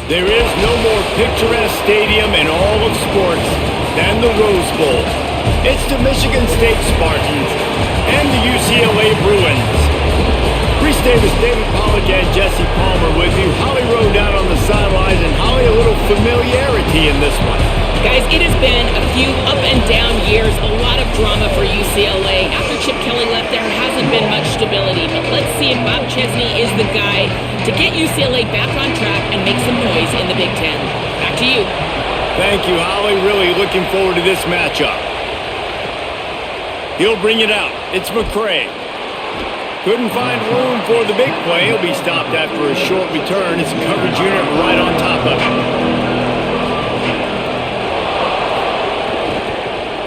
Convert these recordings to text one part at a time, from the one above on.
There is no more picturesque stadium in all of sports than the Rose Bowl. It's the Michigan State Spartans and the UCLA Bruins. Reese Davis, David Pollack, and Jesse Palmer with you. Holly Rowe down on the sidelines, and Holly, a little familiarity in this one. Guys, it has been a few up and down years, a lot of drama for UCLA. After Chip Kelly left, there hasn't been much stability, but let's see if Bob Chesney is the guy to get UCLA back on track and make some noise in the Big Ten. Back to you. Thank you, Holly. Really looking forward to this matchup. He'll bring it out. It's McCray. Couldn't find room for the big play. He'll be stopped after a short return. It's a coverage unit right on top of it.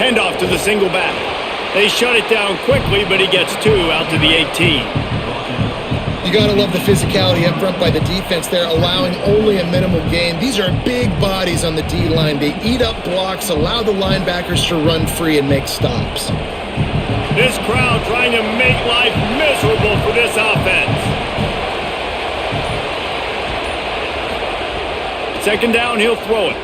Handoff to the single back. They shut it down quickly, but he gets two out to the 18. You got to love the physicality up front by the defense there, allowing only a minimal gain. These are big bodies on the D-line. They eat up blocks, allow the linebackers to run free and make stops. This crowd trying to make life miserable for this offense. Second down, he'll throw it.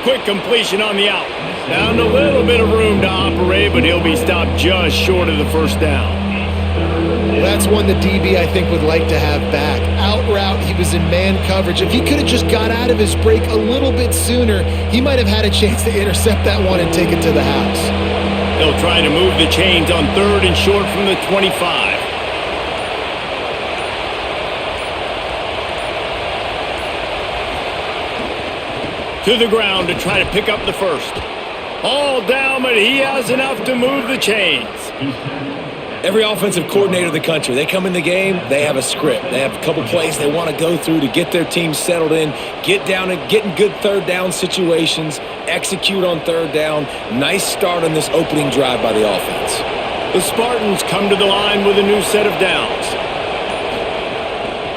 Quick completion on the out. Found a little bit of room to operate, but he'll be stopped just short of the first down. That's one the DB, I think, would like to have back. Out route, he was in man coverage. If he could have just got out of his break a little bit sooner, he might have had a chance to intercept that one and take it to the house. They'll try to move the chains on third and short from the 25. To the ground to try to pick up the first. All down, but he has enough to move the chains. Every offensive coordinator in the country, they come in the game, they have a script. They have a couple plays they want to go through to get their team settled in, get down and get in good third down situations, execute on third down. Nice start on this opening drive by the offense. The Spartans come to the line with a new set of downs.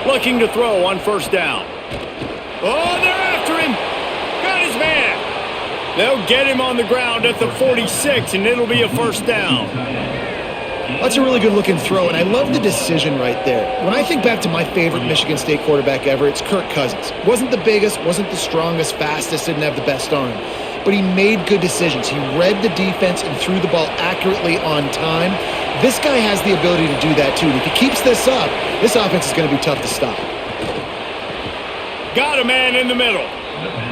Looking to throw on first down. Oh, they're after him. Got his man. They'll get him on the ground at the 46, and it'll be a first down. That's a really good-looking throw, and I love the decision right there. When I think back to my favorite Michigan State quarterback ever, it's Kirk Cousins. Wasn't the biggest, wasn't the strongest, fastest, didn't have the best arm. But he made good decisions. He read the defense and threw the ball accurately on time. This guy has the ability to do that, too. And if he keeps this up, this offense is going to be tough to stop. Got a man in the middle.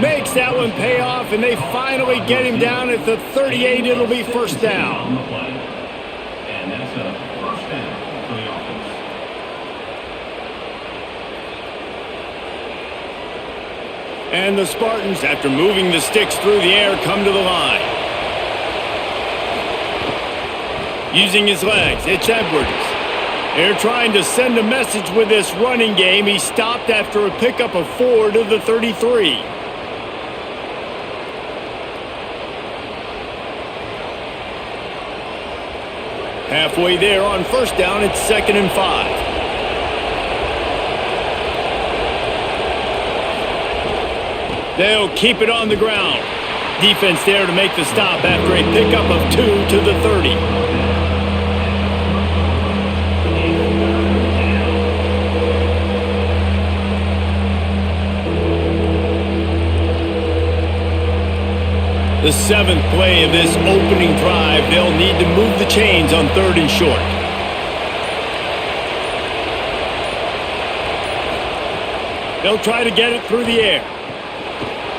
Makes that one pay off, and they finally get him down at the 38. It'll be first down. And the Spartans, after moving the sticks through the air, come to the line. Using his legs, it's Edwards. They're trying to send a message with this running game. He stopped after a pickup of 4 to the 33. Halfway there on first down, it's 2nd and 5. They'll keep it on the ground. Defense there to make the stop after a pickup of 2 to the 30. The 7th play of this opening drive, they'll need to move the chains on 3rd and short. They'll try to get it through the air.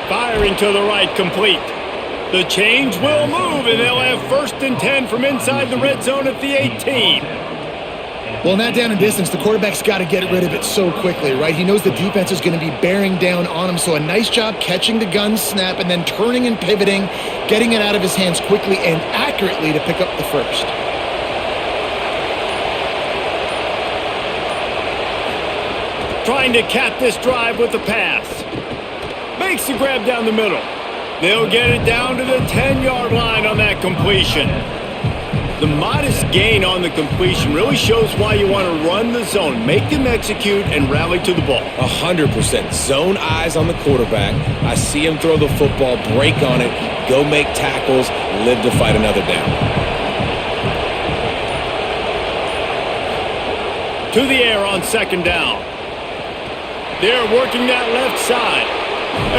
Firing to the right, complete. The chains will move, and they'll have 1st and 10 from inside the red zone at the 18. Well, in that down and distance, the quarterback's got to get rid of it so quickly, right? He knows the defense is going to be bearing down on him, so a nice job catching the gun snap and then turning and pivoting, getting it out of his hands quickly and accurately to pick up the first. Trying to cap this drive with the pass. Makes the grab down the middle. They'll get it down to the 10-yard line on that completion. The modest gain on the completion really shows why you want to run the zone, make them execute, and rally to the ball. 100%. Zone eyes on the quarterback. I see him throw the football, break on it, go make tackles, live to fight another down. To the air on 2nd down. They're working that left side.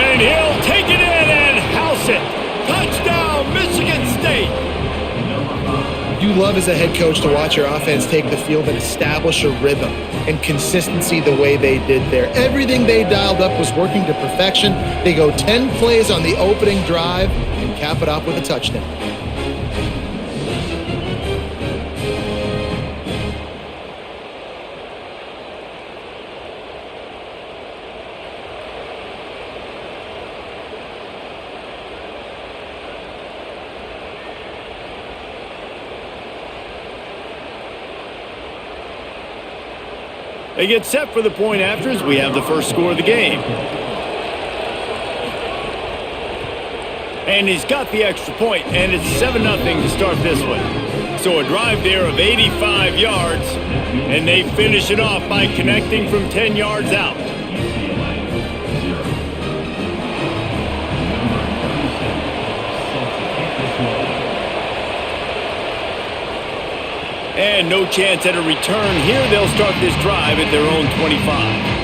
And he'll take it in and house it. Touchdown, Michigan State. You love as a head coach to watch your offense take the field and establish a rhythm and consistency the way they did there. Everything they dialed up was working to perfection. They go 10 plays on the opening drive and cap it off with a touchdown. They get set for the point after as we have the first score of the game. And he's got the extra point, and it's 7-0 to start this one. So a drive there of 85 yards, and they finish it off by connecting from 10 yards out. And no chance at a return here. They'll start this drive at their own 25.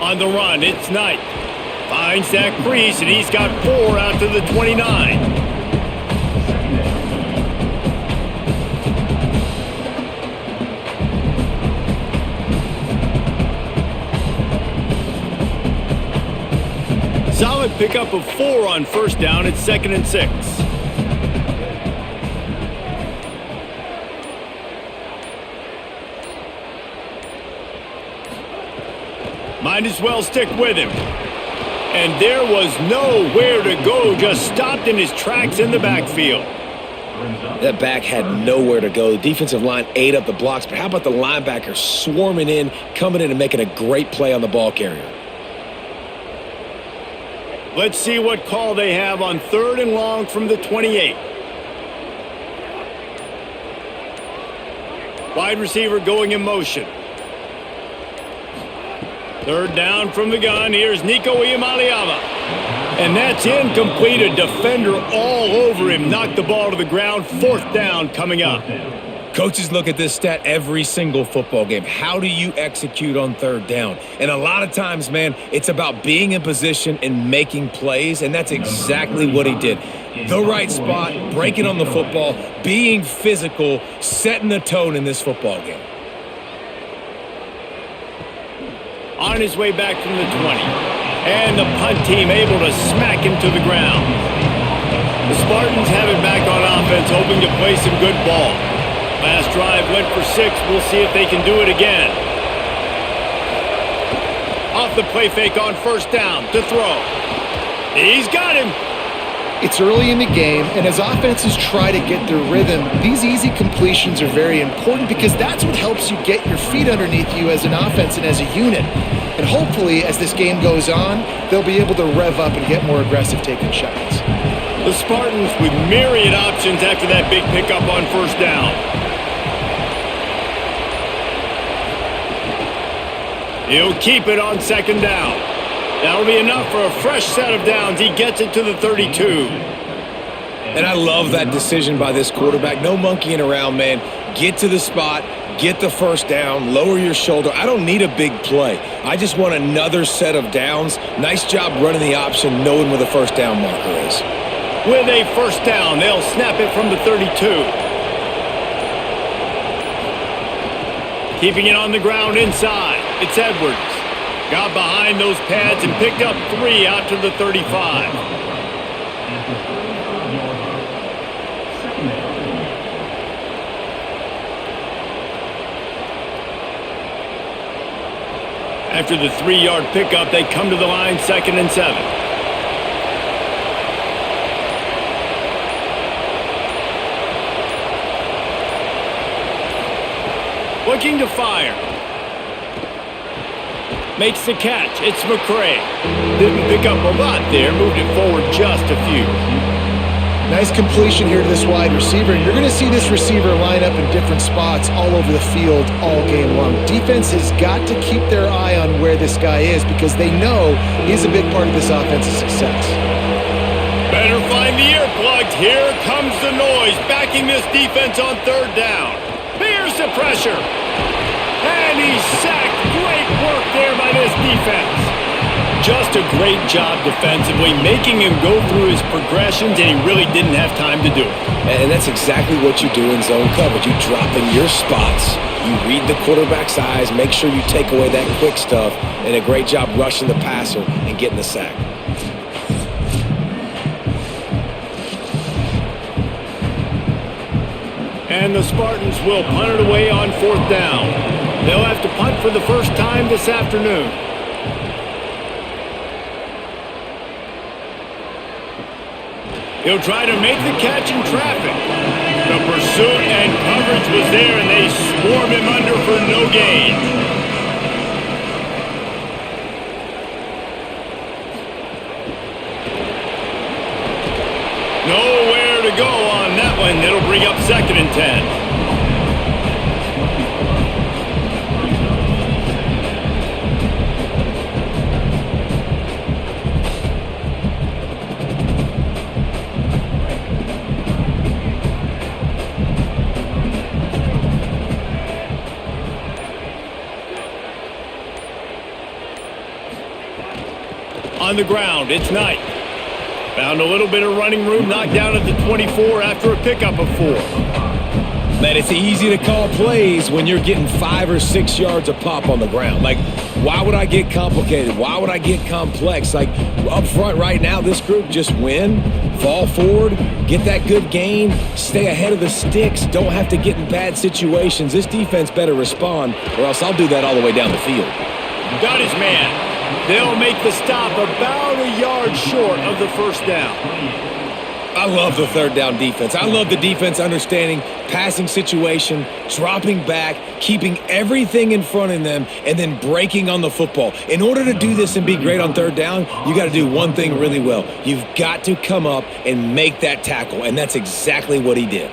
On the run, it's Knight. Finds that crease, and he's got 4 out to the 29. Solid pickup of 4 on first down. It's 2nd and 6. Might as well stick with him. And there was nowhere to go, just stopped in his tracks in the backfield. That back had nowhere to go. The defensive line ate up the blocks, but how about the linebacker swarming in, coming in and making a great play on the ball carrier? Let's see what call they have on 3rd and long from the 28. Wide receiver going in motion. 3rd down from the gun. Here's Nico Iamaleava. And that's incomplete. A defender all over him. Knocked the ball to the ground. 4th down coming up. Coaches look at this stat every single football game. How do you execute on 3rd down? And a lot of times, man, it's about being in position and making plays, and that's exactly what he did. The right spot, breaking on the football, being physical, setting the tone in this football game. On his way back from the 20. And the punt team able to smack him to the ground. The Spartans have it back on offense, hoping to play some good ball. Last drive went for 6. We'll see if they can do it again. Off the play fake on first down to throw. He's got him. It's early in the game, and as offenses try to get their rhythm, these easy completions are very important because that's what helps you get your feet underneath you as an offense and as a unit. And hopefully, as this game goes on, they'll be able to rev up and get more aggressive taking shots. The Spartans with myriad options after that big pickup on first down. He'll keep it on 2nd down. That'll be enough for a fresh set of downs. He gets it to the 32. And I love that decision by this quarterback. No monkeying around, man. Get to the spot, get the first down, lower your shoulder. I don't need a big play. I just want another set of downs. Nice job running the option, knowing where the first down marker is. With a first down, they'll snap it from the 32. Keeping it on the ground inside. It's Edwards. Got behind those pads and picked up 3 out to the 35. After the 3-yard pickup, they come to the line 2nd and 7. Looking to fire. Makes the catch. It's McCray. Didn't pick up a lot there. Moved it forward just a few. Nice completion here to this wide receiver. And you're going to see this receiver line up in different spots all over the field all game long. Defense has got to keep their eye on where this guy is because they know he's a big part of this offense's success. Better find the earplugs. Here comes the noise. Backing this defense on 3rd down. Here's the pressure. defense. Just a great job defensively, making him go through his progressions, and he really didn't have time to do it. And that's exactly what you do in zone coverage. You drop in your spots, you read the quarterback's eyes, make sure you take away that quick stuff, and a great job rushing the passer and getting the sack. And the Spartans will punt it away on 4th down. They'll have to punt for the first time this afternoon. He'll try to make the catch in traffic. The pursuit and coverage was there, and they swarm him under for no gain. Nowhere to go on that one. It'll bring up 2nd and 10. On the ground, it's Knight. Found a little bit of running room, knocked down at the 24 after a pickup of 4. Man, it's easy to call plays when you're getting 5 or 6 yards a pop on the ground. Like, why would I get complicated? Why would I get complex? Like, up front right now, this group just win, fall forward, get that good gain, stay ahead of the sticks, don't have to get in bad situations. This defense better respond, or else I'll do that all the way down the field. Got his man. They'll make the stop about a yard short of the first down. I love the 3rd down defense. I love the defense understanding passing situation, dropping back, keeping everything in front of them, and then breaking on the football. In order to do this and be great on 3rd down, you got to do one thing really well. You've got to come up and make that tackle, and that's exactly what he did.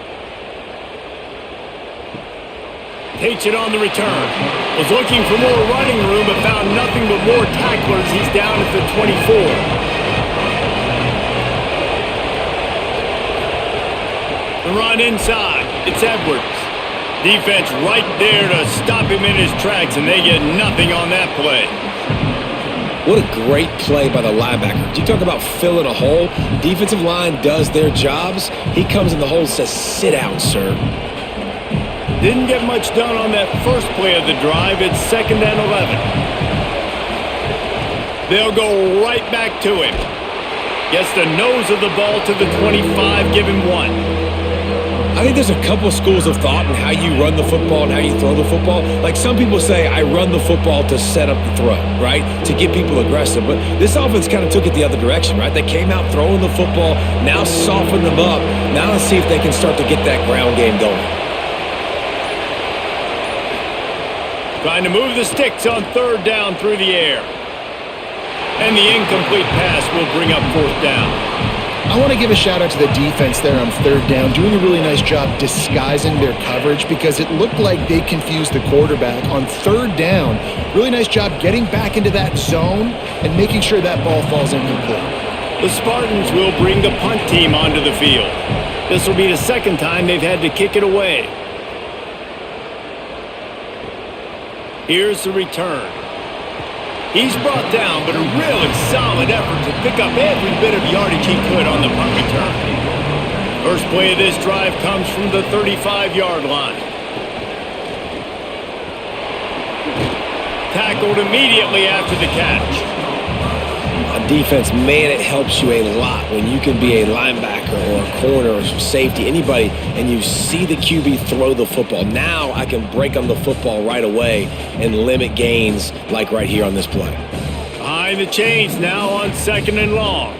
Takes it on the return. Was looking for more running room, but found nothing but more tacklers. He's down at the 24. The run inside. It's Edwards. Defense right there to stop him in his tracks, and they get nothing on that play. What a great play by the linebacker. You talk about filling a hole. Defensive line does their jobs. He comes in the hole and says, "Sit down, sir." Didn't get much done on that first play of the drive. It's 2nd and 11. They'll go right back to him. Gets the nose of the ball to the 25, give him 1. I think there's a couple schools of thought in how you run the football and how you throw the football. Like some people say, I run the football to set up the throw, right? To get people aggressive. But this offense kind of took it the other direction, right? They came out throwing the football, now soften them up. Now let's see if they can start to get that ground game going. Trying to move the sticks on 3rd down through the air. And the incomplete pass will bring up 4th down. I want to give a shout out to the defense there on 3rd down, doing a really nice job disguising their coverage because it looked like they confused the quarterback on 3rd down. Really nice job getting back into that zone and making sure that ball falls incomplete. The Spartans will bring the punt team onto the field. This will be the 2nd time they've had to kick it away. Here's the return. He's brought down, but a really solid effort to pick up every bit of yardage he could on the punt return. First play of this drive comes from the 35-yard line. Tackled immediately after the catch. On defense, man, it helps you a lot when you can be a linebacker or a corner or some safety, anybody, and you see the QB throw the football. Now I can break on the football right away and limit gains like right here on this play. Behind the chains now on 2nd and long.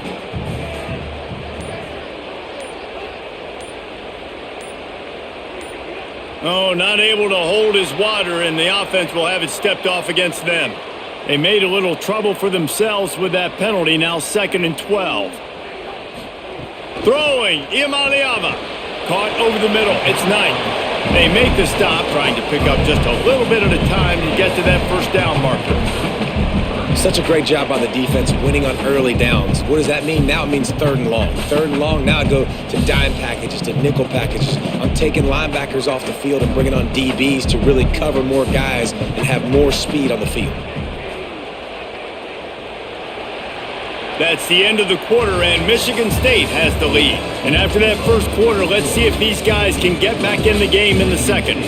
Oh, not able to hold his water, and the offense will have it stepped off against them. They made a little trouble for themselves with that penalty. Now 2nd and 12. Throwing, Imaliava. Caught over the middle. It's Knight. They make the stop, trying to pick up just a little bit at a time to get to that 1st down marker. Such a great job by the defense winning on early downs. What does that mean? Now it means 3rd and long. 3rd and long, now I go to dime packages, to nickel packages. I'm taking linebackers off the field and bringing on DBs to really cover more guys and have more speed on the field. That's the end of the quarter, and Michigan State has the lead. And after that first quarter, let's see if these guys can get back in the game in the second.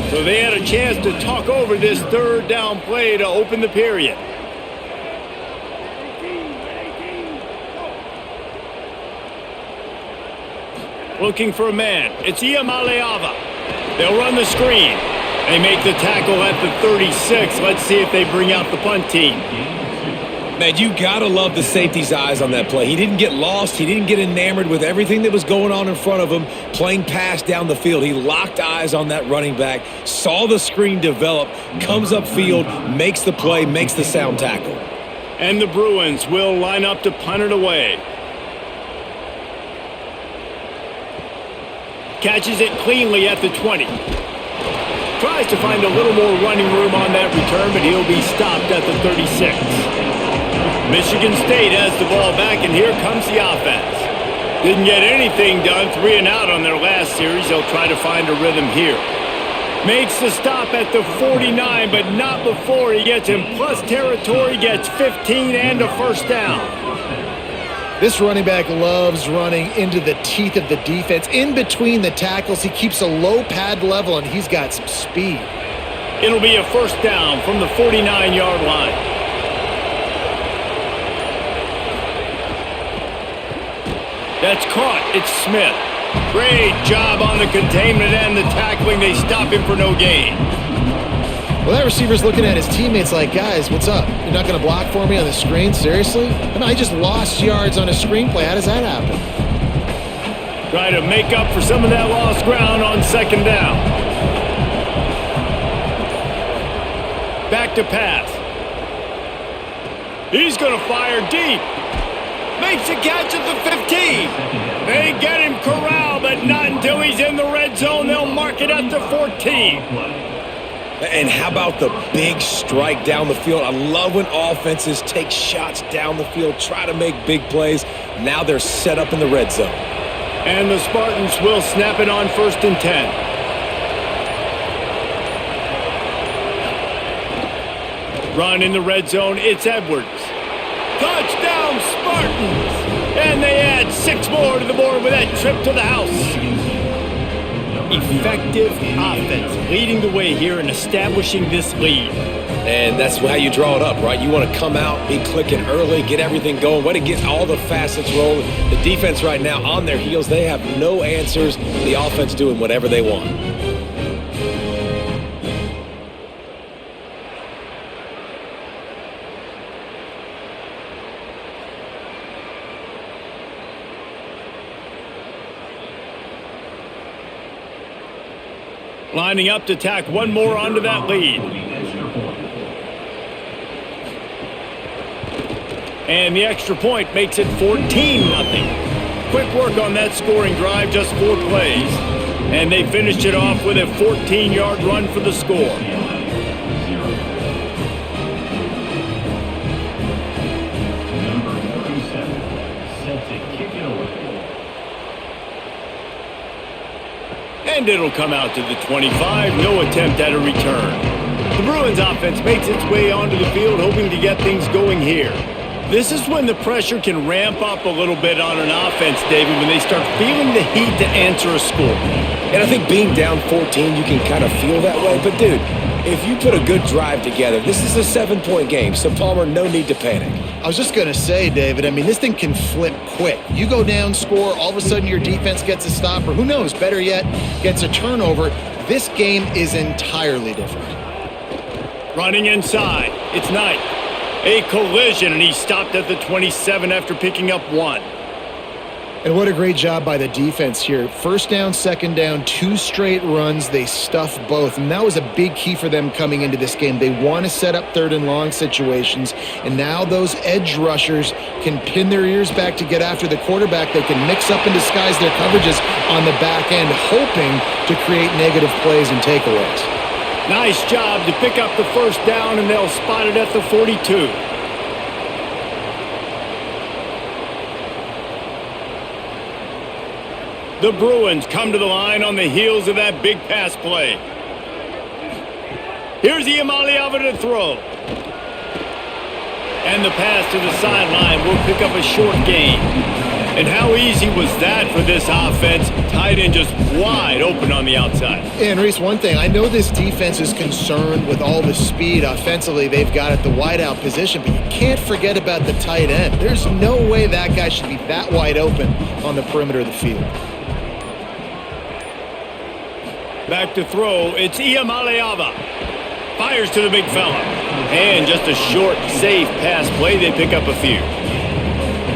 So they had a chance to talk over this third down play to open the period. Looking for a man. It's Iamaleava. They'll run the screen. They make the tackle at the 36. Let's see if they bring out the punt team. Man, you got to love the safety's eyes on that play. He didn't get lost. He didn't get enamored with everything that was going on in front of him, playing pass down the field. He locked eyes on that running back, saw the screen develop, comes upfield, makes the play, makes the sound tackle. And the Bruins will line up to punt it away. Catches it cleanly at the 20. Tries to find a little more running room on that return, but he'll be stopped at the 36. Michigan State has the ball back, and here comes the offense. Didn't get anything done, 3 and out on their last series. They'll try to find a rhythm here. Makes the stop at the 49, but not before he gets in plus territory, gets 15 and a first down. This running back loves running into the teeth of the defense. In between the tackles, he keeps a low pad level, and he's got some speed. It'll be a first down from the 49-yard line. That's caught. It's Smith. Great job on the containment and the tackling. They stop him for no gain. Well, that receiver's looking at his teammates like, guys, what's up? You're not going to block for me on the screen? Seriously? I just lost yards on a screenplay. How does that happen? Try to make up for some of that lost ground on second down. Back to pass. He's going to fire deep. Makes a catch at the 15. They get him corralled, but not until he's in the red zone. They'll mark it at the 14. And how about the big strike down the field? I love when offenses take shots down the field, try to make big plays. Now they're set up in the red zone. And the Spartans will snap it on 1st and 10. Run in the red zone, it's Edwards. Touchdown, Spartans! And they add 6 more to the board with that trip to the house. Effective offense leading the way here and establishing this lead. And that's how you draw it up, right? You want to come out, be clicking early, get everything going, way to get all the facets rolling. The defense right now on their heels, they have no answers. The offense doing whatever they want. Lining up to tack one more onto that lead. And the extra point makes it 14-0. Quick work on that scoring drive, just 4 plays. And they finished it off with a 14-yard run for the score. And it'll come out to the 25. No attempt at a return. The Bruins offense makes its way onto the field, hoping to get things going here. This is when the pressure can ramp up a little bit on an offense, David, when they start feeling the heat to answer a score. And I think being down 14, you can kind of feel that way. But, dude, if you put a good drive together, this is a 7-point game. So, Palmer, no need to panic. I was just going to say, David, this thing can flip quick. You go down, score, all of a sudden your defense gets a stop, or who knows, better yet, gets a turnover. This game is entirely different. Running inside, it's Knight. A collision, and he stopped at the 27 after picking up 1. And what a great job by the defense here. First down, second down, 2 straight runs. They stuffed both, and that was a big key for them coming into this game. They want to set up 3rd and long situations, and now those edge rushers can pin their ears back to get after the quarterback. They can mix up and disguise their coverages on the back end, hoping to create negative plays and takeaways. Nice job to pick up the first down, and they'll spot it at the 42. The Bruins come to the line on the heels of that big pass play. Here's Iamaleava to throw. And the pass to the sideline will pick up a short gain. And how easy was that for this offense? Tight end just wide open on the outside. And Reese, one thing, I know this defense is concerned with all the speed offensively they've got at the wideout position, but you can't forget about the tight end. There's no way that guy should be that wide open on the perimeter of the field. Back to throw, it's Iamaleava. Fires to the big fella. And just a short, safe pass play, they pick up a few.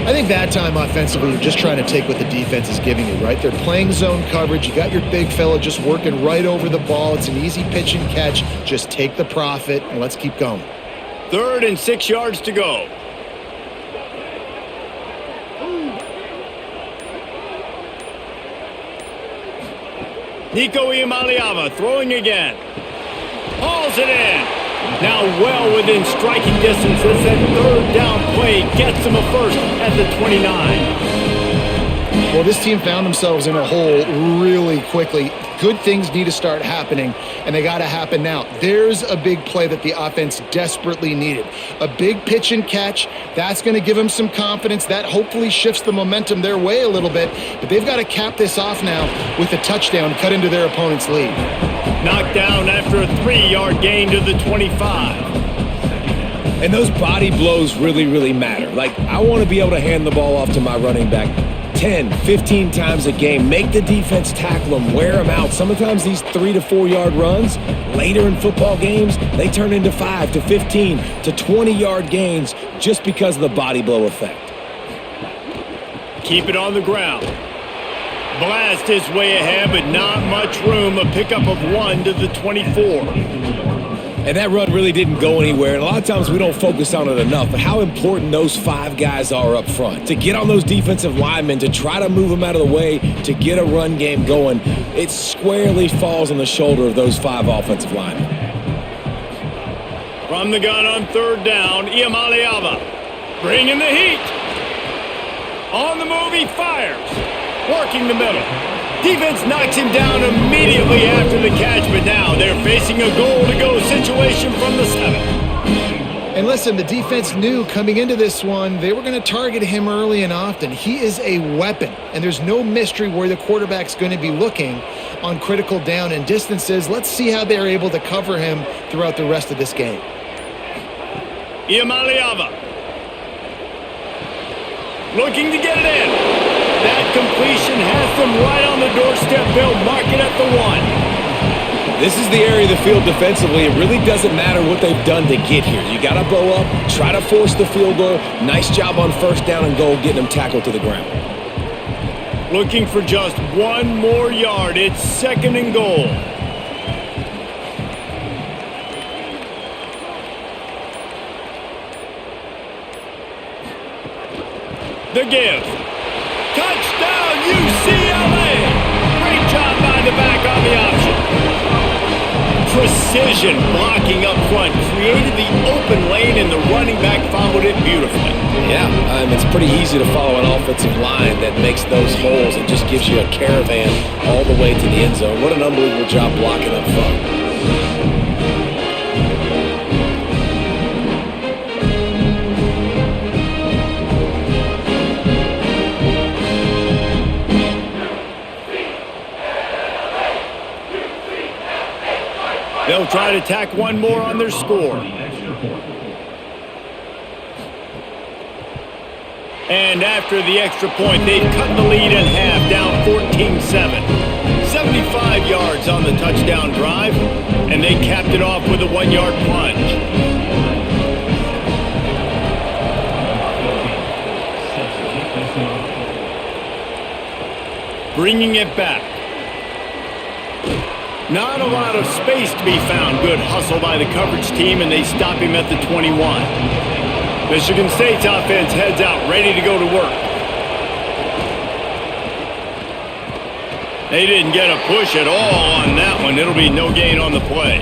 I think that time offensively, you're just trying to take what the defense is giving you, right? They're playing zone coverage. You got your big fella just working right over the ball. It's an easy pitch and catch. Just take the profit, and let's keep going. 3rd and 6 yards to go. Nico Iamaleava throwing again. Hauls it in. Now well within striking distance as that 3rd down play gets them a first at the 29. Well, this team found themselves in a hole really quickly. Good things need to start happening, and they got to happen now. There's a big play that the offense desperately needed. A big pitch and catch. That's going to give them some confidence. That hopefully shifts the momentum their way a little bit, but they've got to cap this off now with a touchdown, cut into their opponent's lead. Knocked down after a 3-yard gain to the 25. And those body blows really, really matter. Like, I want to be able to hand the ball off to my running back 10, 15 times a game. Make the defense tackle them, wear them out. Sometimes these 3 to 4 yard runs, later in football games, they turn into 5 to 15 to 20 yard gains just because of the body blow effect. Keep it on the ground. Blast his way ahead, but not much room. A pickup of 1 to the 24. And that run really didn't go anywhere. And a lot of times we don't focus on it enough, but how important those 5 guys are up front. To get on those defensive linemen, to try to move them out of the way, to get a run game going, it squarely falls on the shoulder of those 5 offensive linemen. From the gun on 3rd down, Iamaleava bringing the heat. On the move, he fires. Working the middle. Defense knocks him down immediately after the catch, but now they're facing a goal-to-go situation from the 7. And listen, the defense knew coming into this one, they were going to target him early and often. He is a weapon, and there's no mystery where the quarterback's going to be looking on critical down and distances. Let's see how they're able to cover him throughout the rest of this game. Iamaleava looking to get it in. That completion has them right on the doorstep. They'll mark it at the 1. This is the area of the field defensively. It really doesn't matter what they've done to get here. You got to bow up, try to force the field goal. Nice job on 1st down and goal, getting them tackled to the ground. Looking for just 1 more yard. It's 2nd and goal. The give. Touchdown, UCLA! Great job by the back on the option. Precision blocking up front created the open lane, and the running back followed it beautifully. Yeah, it's pretty easy to follow an offensive line that makes those holes and just gives you a caravan all the way to the end zone. What an unbelievable job blocking up front. They'll try to tack 1 more on their score. And after the extra point, they've cut the lead in half, down 14-7. 75 yards on the touchdown drive, and they capped it off with a 1-yard plunge. Bringing it back. Not a lot of space to be found. Good hustle by the coverage team, and they stop him at the 21. Michigan State's offense heads out, ready to go to work. They didn't get a push at all on that one. It'll be no gain on the play.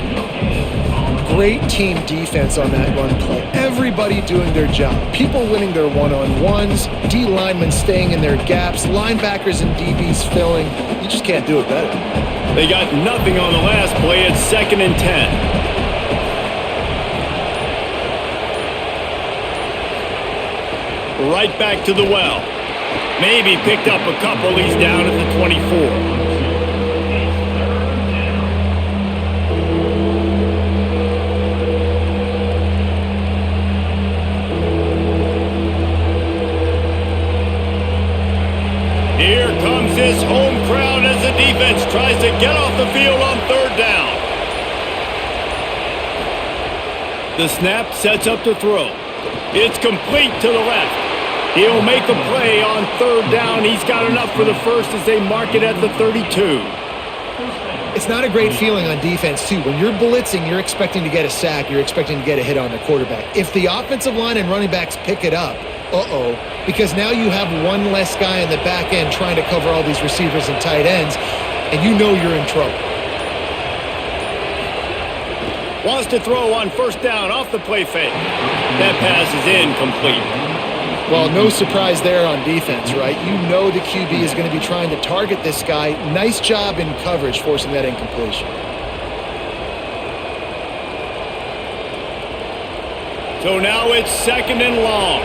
Great team defense on that run play. Everybody doing their job. People winning their one-on-ones, D linemen staying in their gaps, linebackers and DBs filling. You just can't do it better. They got nothing on the last play. It's 2nd and 10. right back to the well. Maybe picked up a couple. He's down at the 24. Here comes this home crowd as the defense tries to get off the field on third down. The snap sets up to throw. It's complete to the left. He'll make a play on third down. He's got enough for the first as they mark it at the 32. It's not a great feeling on defense, too. When you're blitzing, you're expecting to get a sack. You're expecting to get a hit on the quarterback. If the offensive line and running backs pick it up, because now you have one less guy in the back end trying to cover all these receivers and tight ends, and you know you're in trouble. Wants to throw on first down off the play fake. That pass is incomplete. Well, no surprise there on defense, right? You know the QB is going to be trying to target this guy. Nice job in coverage forcing that incompletion. So now it's second and long.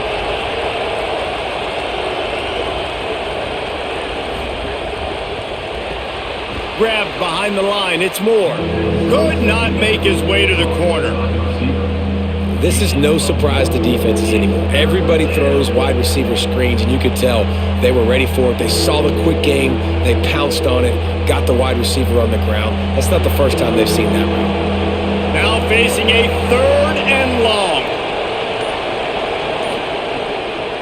Grabbed behind the line. It's Moore. Could not make his way to the corner. This is no surprise to defenses anymore. Everybody throws wide receiver screens, and you could tell they were ready for it. They saw the quick game. They pounced on it, got the wide receiver on the ground. That's not the first time they've seen that route. Now facing a third and long.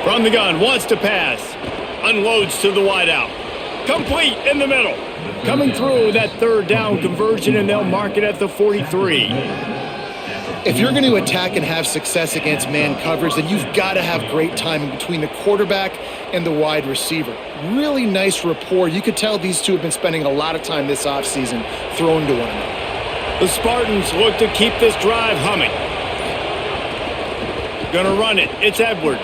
From the gun, wants to pass. Unloads to the wideout. Complete in the middle. Coming through that third down conversion, and they'll mark it at the 43. If you're going to attack and have success against man coverage, then you've got to have great timing between the quarterback and the wide receiver. Really nice rapport. You could tell these two have been spending a lot of time this offseason throwing to one another. The Spartans look to keep this drive humming. Gonna run it. It's Edwards.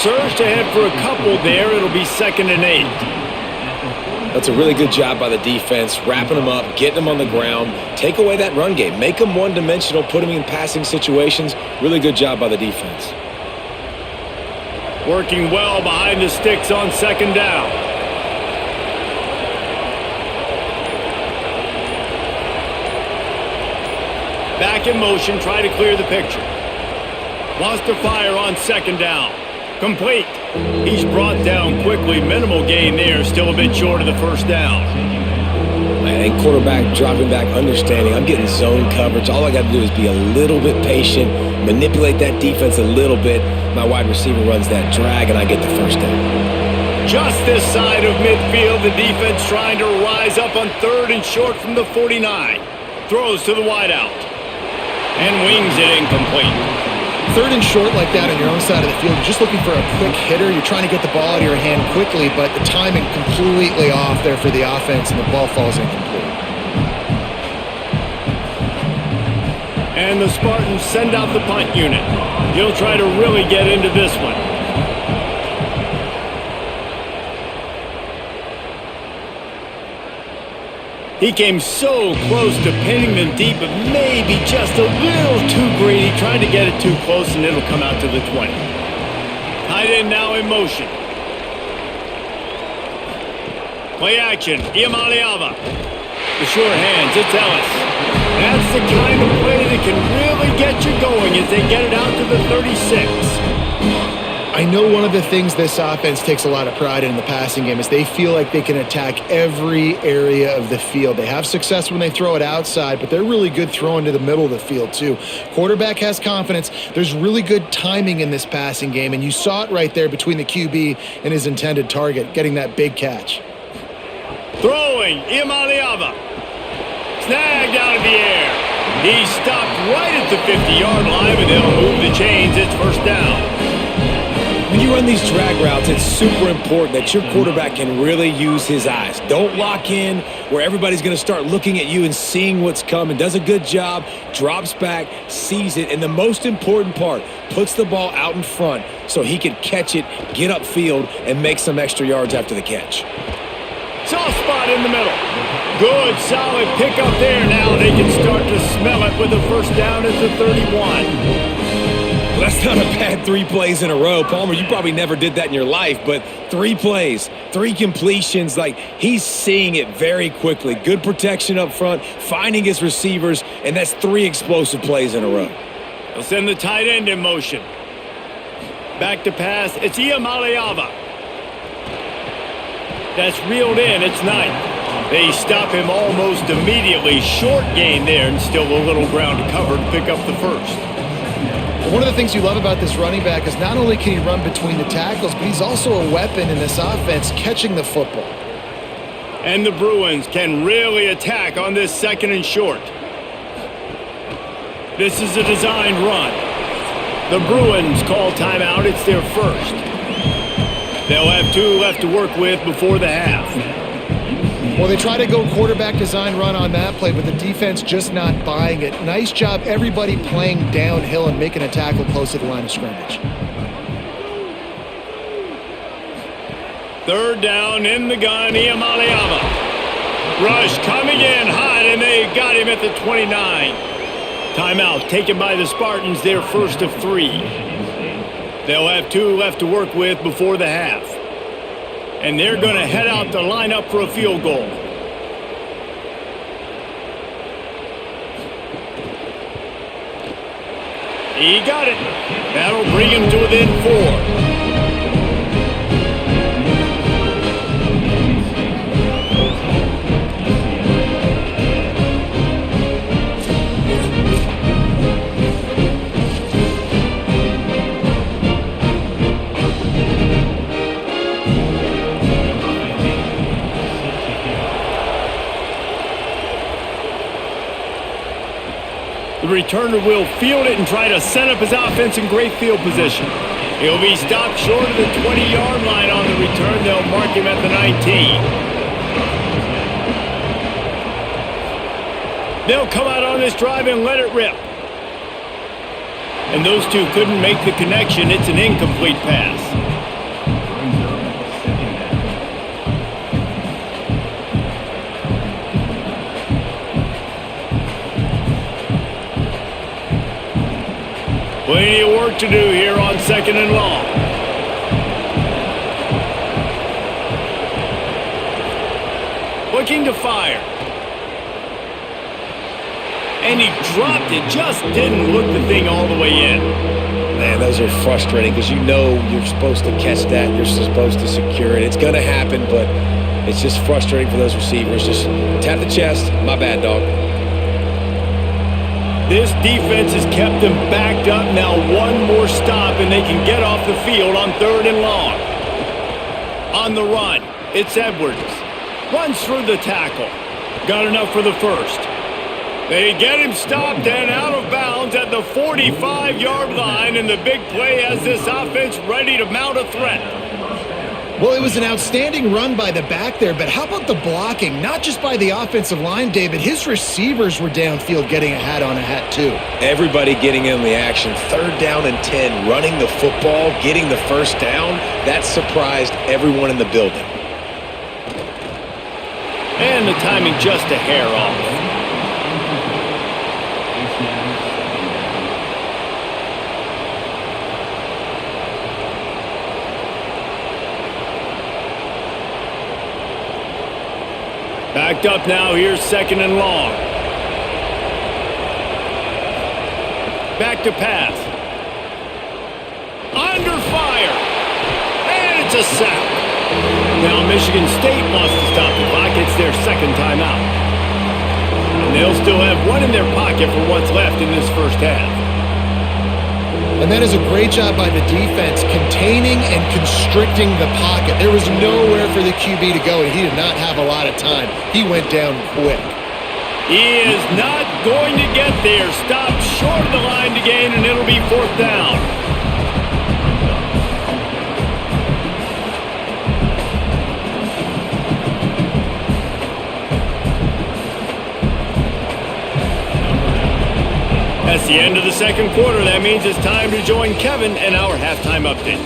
Surged ahead for a couple there. It'll be 2nd and 8. That's a really good job by the defense, wrapping them up, getting them on the ground, take away that run game, make them one-dimensional, put them in passing situations. Really good job by the defense. Working well behind the sticks on 2nd down. Back in motion, try to clear the picture. Wants to fire on 2nd down. Complete. He's brought down quickly. Minimal gain there. Still a bit short of the first down. I think quarterback dropping back, understanding I'm getting zone coverage. All I got to do is be a little bit patient, manipulate that defense a little bit. My wide receiver runs that drag, and I get the first down. Just this side of midfield, the defense trying to rise up on 3rd and short from the 49. Throws to the wideout. And wings it incomplete. 3rd and short like that on your own side of the field, you're just looking for a quick hitter. You're trying to get the ball out of your hand quickly, but the timing completely off there for the offense, and the ball falls incomplete. And the Spartans send out the punt unit. He'll try to really get into this one. He came so close to pinning them deep, but maybe just a little too greedy. Trying to get it too close, and it'll come out to the 20. Tight end now in motion. Play action. Iamaleava. The sure hands. It's Ellis. That's the kind of play that can really get you going as they get it out to the 36. I know one of the things this offense takes a lot of pride in the passing game is they feel like they can attack every area of the field. They have success when they throw it outside, but they're really good throwing to the middle of the field too. Quarterback has confidence. There's really good timing in this passing game, and you saw it right there between the QB and his intended target, getting that big catch. Throwing, Iamaleava. Snagged out of the air. He stopped right at the 50-yard line, and they'll move the chains. It's first down. When you run these drag routes, it's super important that your quarterback can really use his eyes. Don't lock in where everybody's going to start looking at you and seeing what's coming. Does a good job, drops back, sees it, and the most important part, puts the ball out in front so he can catch it, get upfield, and make some extra yards after the catch. Soft spot in the middle. Good, solid pickup there. Now they can start to smell it with the first down at the 31. Well, that's not a bad 3 plays in a row. Palmer, you probably never did that in your life, but 3 plays, 3 completions, like he's seeing it very quickly. Good protection up front, finding his receivers, and that's 3 explosive plays in a row. They'll send the tight end in motion. Back to pass, it's Iamaleava. That's reeled in, it's Knight. They stop him almost immediately. Short gain there, and still a little ground to cover to pick up the first. One of the things you love about this running back is not only can he run between the tackles, but he's also a weapon in this offense catching the football. And the Bruins can really attack on this 2nd and short. This is a designed run. The Bruins call timeout. It's their first. They'll have 2 left to work with before the half. Well, they try to go quarterback design run on that play, but the defense just not buying it. Nice job, everybody playing downhill and making a tackle close to the line of scrimmage. 3rd down in the gun, Iamaleava. Rush coming in hot, and they got him at the 29. Timeout taken by the Spartans, their first of 3. They'll have 2 left to work with before the half. And they're going to head out to line up for a field goal. He got it. That'll bring him to within 4. The returner will field it and try to set up his offense in great field position. He'll be stopped short of the 20-yard line on the return. They'll mark him at the 19. They'll come out on this drive and let it rip. And those 2 couldn't make the connection. It's an incomplete pass. Plenty of work to do here on 2nd and long. Looking to fire. And he dropped it. Just didn't look the thing all the way in. Man, those are frustrating because you know you're supposed to catch that. You're supposed to secure it. It's going to happen, but it's just frustrating for those receivers. Just tap the chest. My bad, dog. This defense has kept them backed up. Now 1 more stop, and they can get off the field on 3rd and long. On the run, it's Edwards. Runs through the tackle. Got enough for the first. They get him stopped and out of bounds at the 45-yard line, and the big play has this offense ready to mount a threat. Well, it was an outstanding run by the back there, but how about the blocking? Not just by the offensive line, David. His receivers were downfield getting a hat on a hat, too. Everybody getting in the action. 3rd down and 10, running the football, getting the first down. That surprised everyone in the building. And the timing just a hair off. Backed up now, here's 2nd and long. Back to pass. Under fire. And it's a sack. Now Michigan State wants to stop the clock. It's their 2nd timeout. And they'll still have 1 in their pocket for what's left in this first half. And that is a great job by the defense, containing and constricting the pocket. There was nowhere for the QB to go, and he did not have a lot of time. He went down quick. He is not going to get there. Stopped short of the line to gain, and it'll be 4th down. That's the end of the 2nd quarter. That means it's time to join Kevin and our halftime update.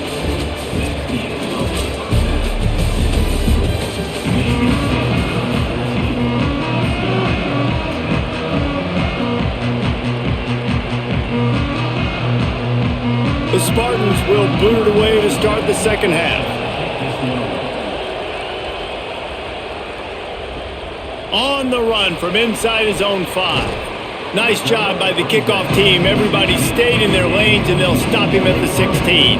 Spartans will boot it away to start the second half. On the run from inside his own 5. Nice job by the kickoff team. Everybody stayed in their lanes, and they'll stop him at the 16.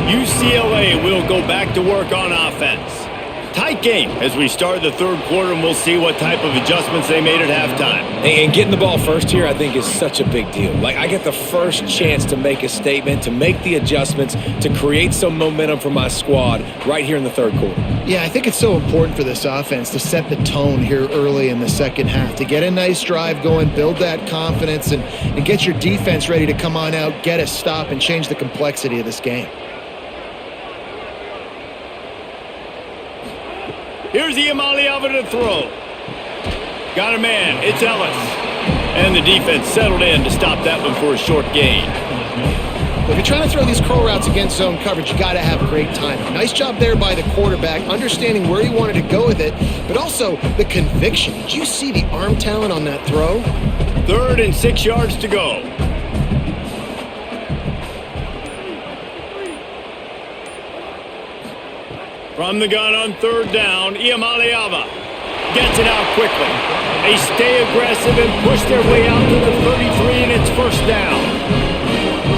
UCLA will go back to work on offense. Tight game as we start the third quarter, and we'll see what type of adjustments they made at halftime. And getting the ball first here, I think, is such a big deal. Like, I get the first chance to make a statement, to make the adjustments, to create some momentum for my squad right here in the third quarter. Yeah, I think it's so important for this offense to set the tone here early in the second half, to get a nice drive going, build that confidence, and get your defense ready to come on out, get a stop, and change the complexity of this game. Here's Iamaleava to throw. Got a man. It's Ellis. And the defense settled in to stop that one for a short gain. If you're trying to throw these curl routes against zone coverage, you got to have great timing. Nice job there by the quarterback, understanding where he wanted to go with it, but also the conviction. Did you see the arm talent on that throw? 3rd and 6 yards to go. From the gun on 3rd down, Iamaleava gets it out quickly. They stay aggressive and push their way out to the 33, and it's first down.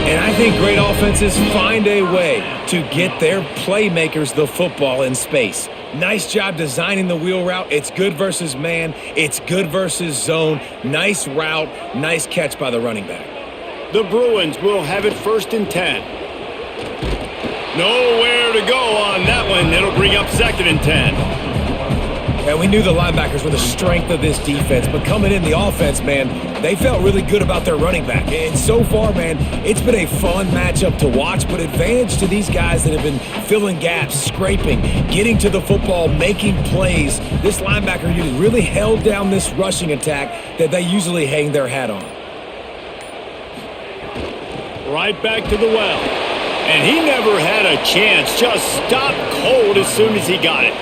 And I think great offenses find a way to get their playmakers the football in space. Nice job designing the wheel route. It's good versus man. It's good versus zone. Nice route. Nice catch by the running back. The Bruins will have it 1st and 10. Nowhere to go on that one. It'll bring up 2nd and 10. And we knew the linebackers were the strength of this defense, but coming in the offense, man, they felt really good about their running back. And so far, man, it's been a fun matchup to watch, but advantage to these guys that have been filling gaps, scraping, getting to the football, making plays. This linebacker unit really held down this rushing attack that they usually hang their hat on. Right back to the well. And he never had a chance. Just stopped cold as soon as he got it.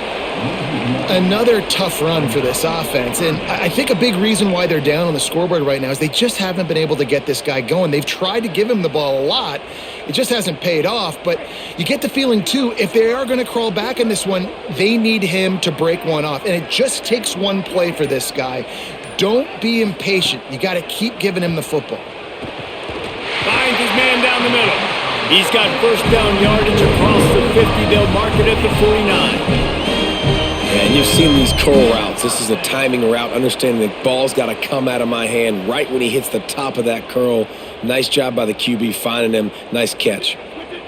Another tough run for this offense, and I think a big reason why they're down on the scoreboard right now is they just haven't been able to get this guy going. They've tried to give him the ball a lot. It just hasn't paid off, but you get the feeling, too, if they are going to crawl back in this one, they need him to break one off, and it just takes one play for this guy. Don't be impatient. You got to keep giving him the football. Finds his man down the middle. He's got first down yardage across the 50. They'll mark it at the 49. And you've seen these curl routes. This is a timing route, understanding the ball's got to come out of my hand right when he hits the top of that curl. Nice job by the QB finding him. Nice catch.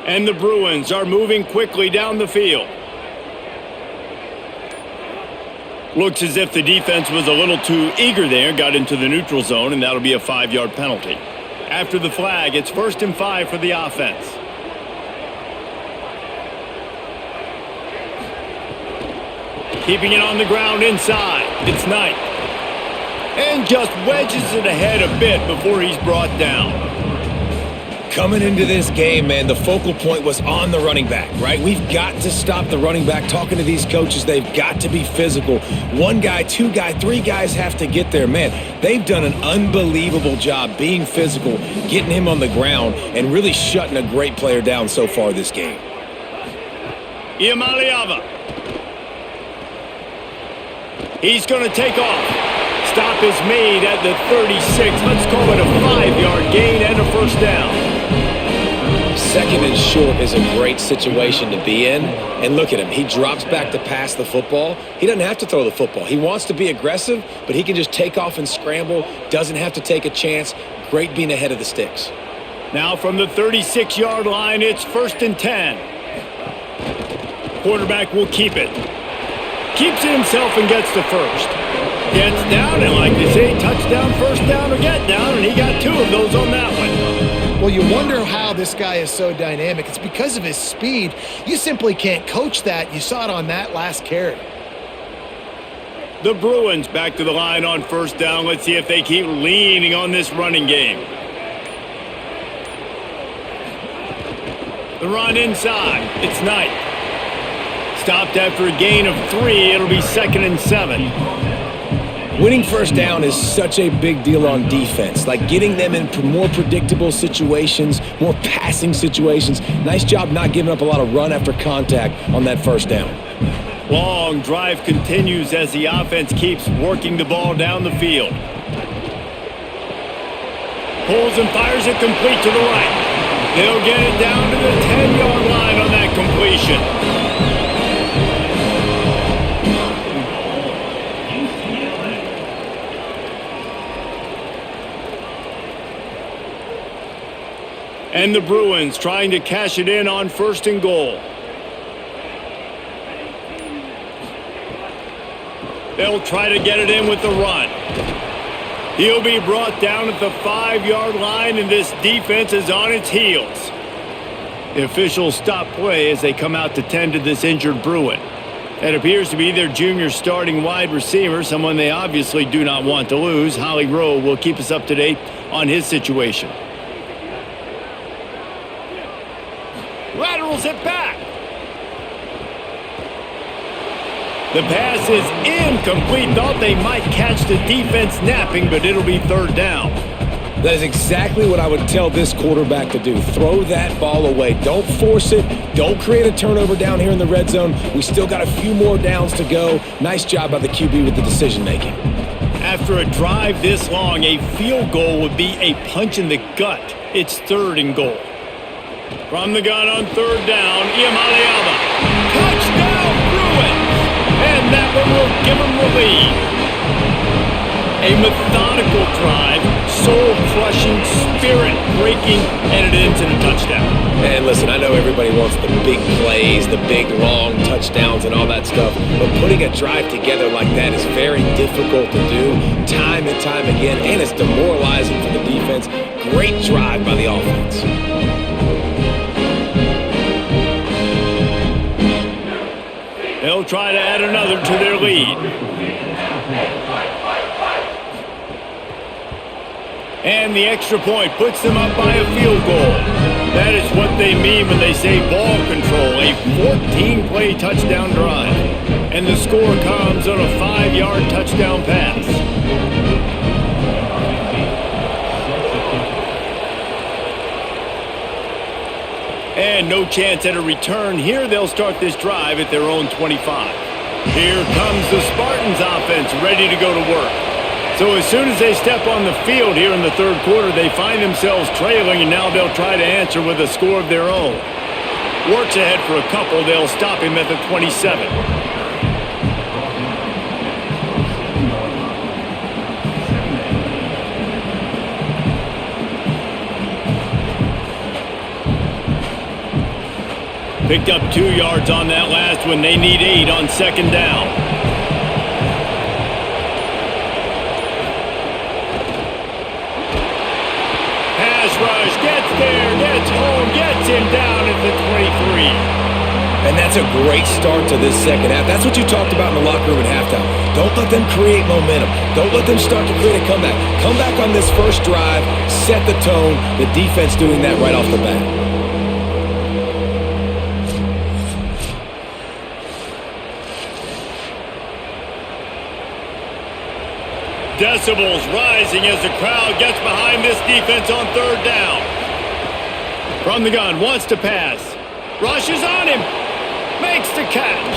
And the Bruins are moving quickly down the field. Looks as if the defense was a little too eager there, got into the neutral zone, and that'll be a 5-yard penalty. After the flag, it's 1st and 5 for the offense. Keeping it on the ground inside. It's Knight. And just wedges it ahead a bit before he's brought down. Coming into this game, man, the focal point was on the running back, right? We've got to stop the running back. Talking to these coaches, they've got to be physical. 1 guy, 2 guy, 3 guys have to get there. Man, they've done an unbelievable job being physical, getting him on the ground, and really shutting a great player down so far this game. Iamaleava. He's going to take off. Stop is made at the 36. Let's call it a 5-yard gain and a first down. 2nd and short is a great situation to be in. And look at him. He drops back to pass the football. He doesn't have to throw the football. He wants to be aggressive, but he can just take off and scramble. Doesn't have to take a chance. Great being ahead of the sticks. Now from the 36-yard line, it's 1st and 10. Quarterback will keep it. Keeps it himself and gets the first. Gets down, and like they say, touchdown, first down, or get down, and he got 2 of those on that one. Well, you wonder how this guy is so dynamic. It's because of his speed. You simply can't coach that. You saw it on that last carry. The Bruins back to the line on first down. Let's see if they keep leaning on this running game. The run inside. It's Knight. Stopped after a gain of 3. It'll be 2nd and 7. Winning first down is such a big deal on defense, like getting them in more predictable situations, more passing situations. Nice job not giving up a lot of run after contact on that first down. Long drive continues as the offense keeps working the ball down the field. Pulls and fires it complete to the right. They'll get it down to the 10-yard line on that completion. And the Bruins trying to cash it in on 1st and goal. They'll try to get it in with the run. He'll be brought down at the 5-yard line, and this defense is on its heels. The officials stop play as they come out to tend to this injured Bruin. That appears to be their junior starting wide receiver, someone they obviously do not want to lose. Holly Rowe will keep us up to date on his situation. Laterals it back. The pass is incomplete. Thought they might catch the defense napping, but it'll be 3rd down. That is exactly what I would tell this quarterback to do. Throw that ball away. Don't force it. Don't create a turnover down here in the red zone. We still got a few more downs to go. Nice job by the QB with the decision making. After a drive this long, a field goal would be a punch in the gut. It's 3rd and goal. From the gun on 3rd down, Iamaleava. Touchdown, Bruins! And that one will give them the lead. A methodical drive, soul-crushing, spirit-breaking, and it ends in a touchdown. And listen, I know everybody wants the big plays, the big, long touchdowns and all that stuff, but putting a drive together like that is very difficult to do time and time again, and it's demoralizing for the defense. Great drive by the offense. They'll try to add another to their lead. And the extra point puts them up by a field goal. That is what they mean when they say ball control, a 14-play touchdown drive. And the score comes on a 5-yard touchdown pass. And no chance at a return. Here they'll start this drive at their own 25. Here comes the Spartans offense ready to go to work. So as soon as they step on the field here in the 3rd quarter, they find themselves trailing, and now they'll try to answer with a score of their own. Works ahead for a couple. They'll stop him at the 27. Picked up 2 yards on that last one. They need 8 on 2nd down. Pass rush, gets there, gets home, gets him down at the 23. And that's a great start to this 2nd half. That's what you talked about in the locker room at halftime. Don't let them create momentum. Don't let them start to create a comeback. Come back on this first drive, set the tone. The defense doing that right off the bat. Decibels rising as the crowd gets behind this defense on 3rd down. From the gun, wants to pass. Rushes on him. Makes the catch.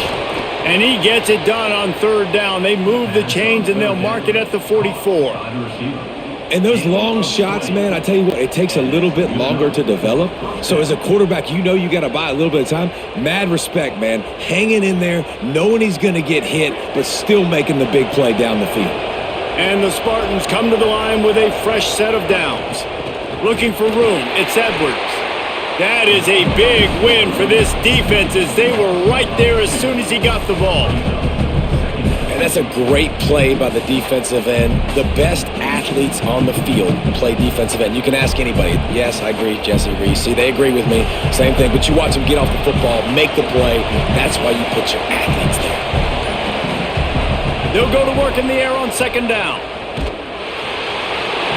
And he gets it done on 3rd down. They move the chains and they'll mark it at the 44. And those long shots, man, I tell you what, it takes a little bit longer to develop. So as a quarterback, you know you got to buy a little bit of time. Mad respect, man. Hanging in there, knowing he's going to get hit, but still making the big play down the field. And the Spartans come to the line with a fresh set of downs. Looking for room, it's Edwards. That is a big win for this defense as they were right there as soon as he got the ball. And that's a great play by the defensive end. The best athletes on the field play defensive end. You can ask anybody. Yes, I agree. Jesse agrees. See, they agree with me. Same thing. But you watch them get off the football, make the play. That's why you put your athletes there. They'll go to work in the air on 2nd down.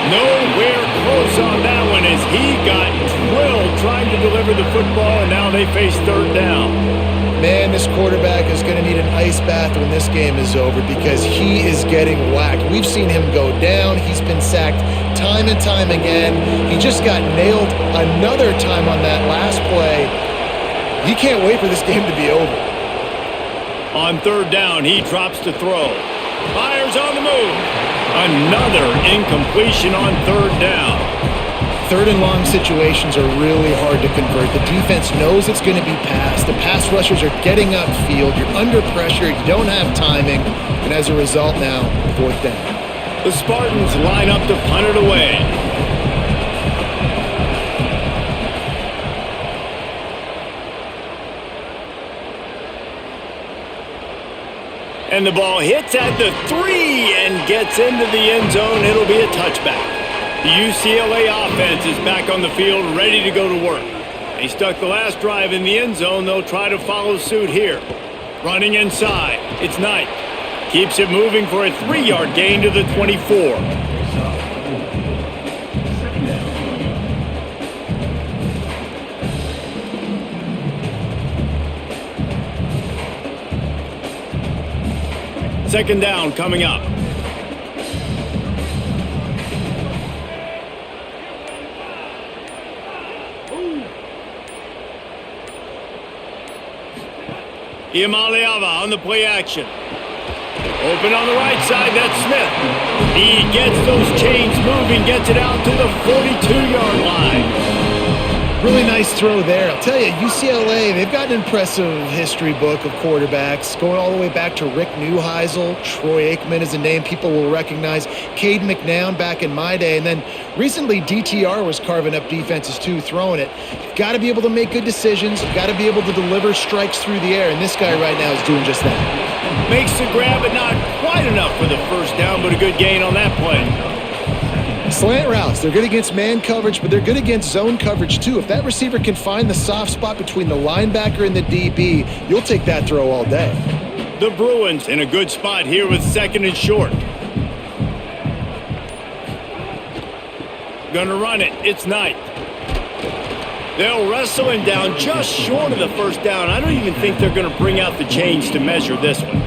Nowhere close on that one as he got drilled trying to deliver the football, and now they face 3rd down. Man, this quarterback is going to need an ice bath when this game is over because he is getting whacked. We've seen him go down. He's been sacked time and time again. He just got nailed another time on that last play. He can't wait for this game to be over. On third down, he drops to throw. Fires on the move. Another incompletion on third down. Third and long situations are really hard to convert. The defense knows it's going to be passed. The pass rushers are getting upfield. You're under pressure. You don't have timing. And as a result now, fourth down. The Spartans line up to punt it away. And the ball hits at the 3 and gets into the end zone. It'll be a touchback. The UCLA offense is back on the field, ready to go to work. They stuck the last drive in the end zone. They'll try to follow suit here. Running inside. It's Knight. Keeps it moving for a 3-yard gain to the 24. Second down coming up. Iamaleava on the play action. Open on the right side, that's Smith. He gets those chains moving, gets it out to the 42-yard line. Really nice throw there. I'll tell you, UCLA, they've got an impressive history book of quarterbacks, going all the way back to Rick Neuheisel. Troy Aikman is a name people will recognize. Cade McNown back in my day. And then recently, DTR was carving up defenses too, throwing it. You've got to be able to make good decisions. You've got to be able to deliver strikes through the air. And this guy right now is doing just that. Makes the grab, but not quite enough for the first down, but a good gain on that play. Slant routes, they're good against man coverage, but they're good against zone coverage too. If that receiver can find the soft spot between the linebacker and the DB, you'll take that throw all day. The Bruins in a good spot here with second and short. Gonna run it. It's Knight. They'll wrestle him down just short of the first down. I don't even think they're going to bring out the chains to measure this one.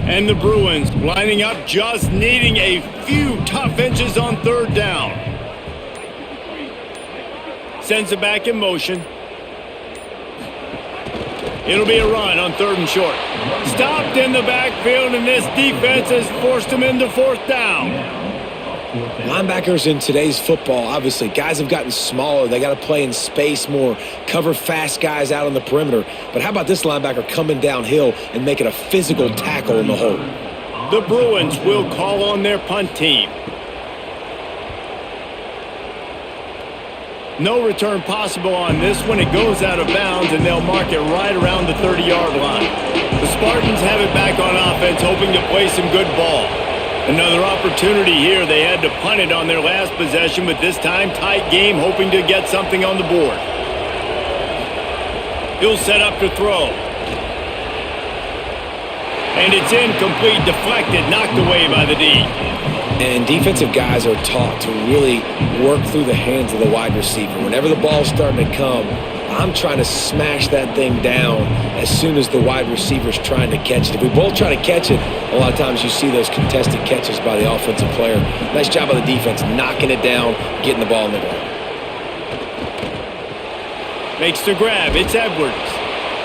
And the Bruins lining up, just needing a few tough inches on third down. Sends it back in motion. It'll be a run on third and short. Stopped in the backfield, and this defense has forced him into fourth down. Linebackers in today's football, obviously, guys have gotten smaller. They got to play in space more, cover fast guys out on the perimeter. But how about this linebacker coming downhill and making a physical tackle in the hole? The Bruins will call on their punt team. No return possible on this one. It goes out of bounds, and they'll mark it right around the 30-yard line. The Spartans have it back on offense, hoping to play some good ball. Another opportunity here. They had to punt it on their last possession, but this time tight game, hoping to get something on the board. He'll set up to throw. And it's incomplete, deflected, knocked away by the D. And defensive guys are taught to really work through the hands of the wide receiver. Whenever the ball's starting to come, I'm trying to smash that thing down as soon as the wide receiver's trying to catch it. If we both try to catch it, a lot of times you see those contested catches by the offensive player. Nice job by the defense, knocking it down, getting the ball in the ball. Makes the grab. It's Edwards.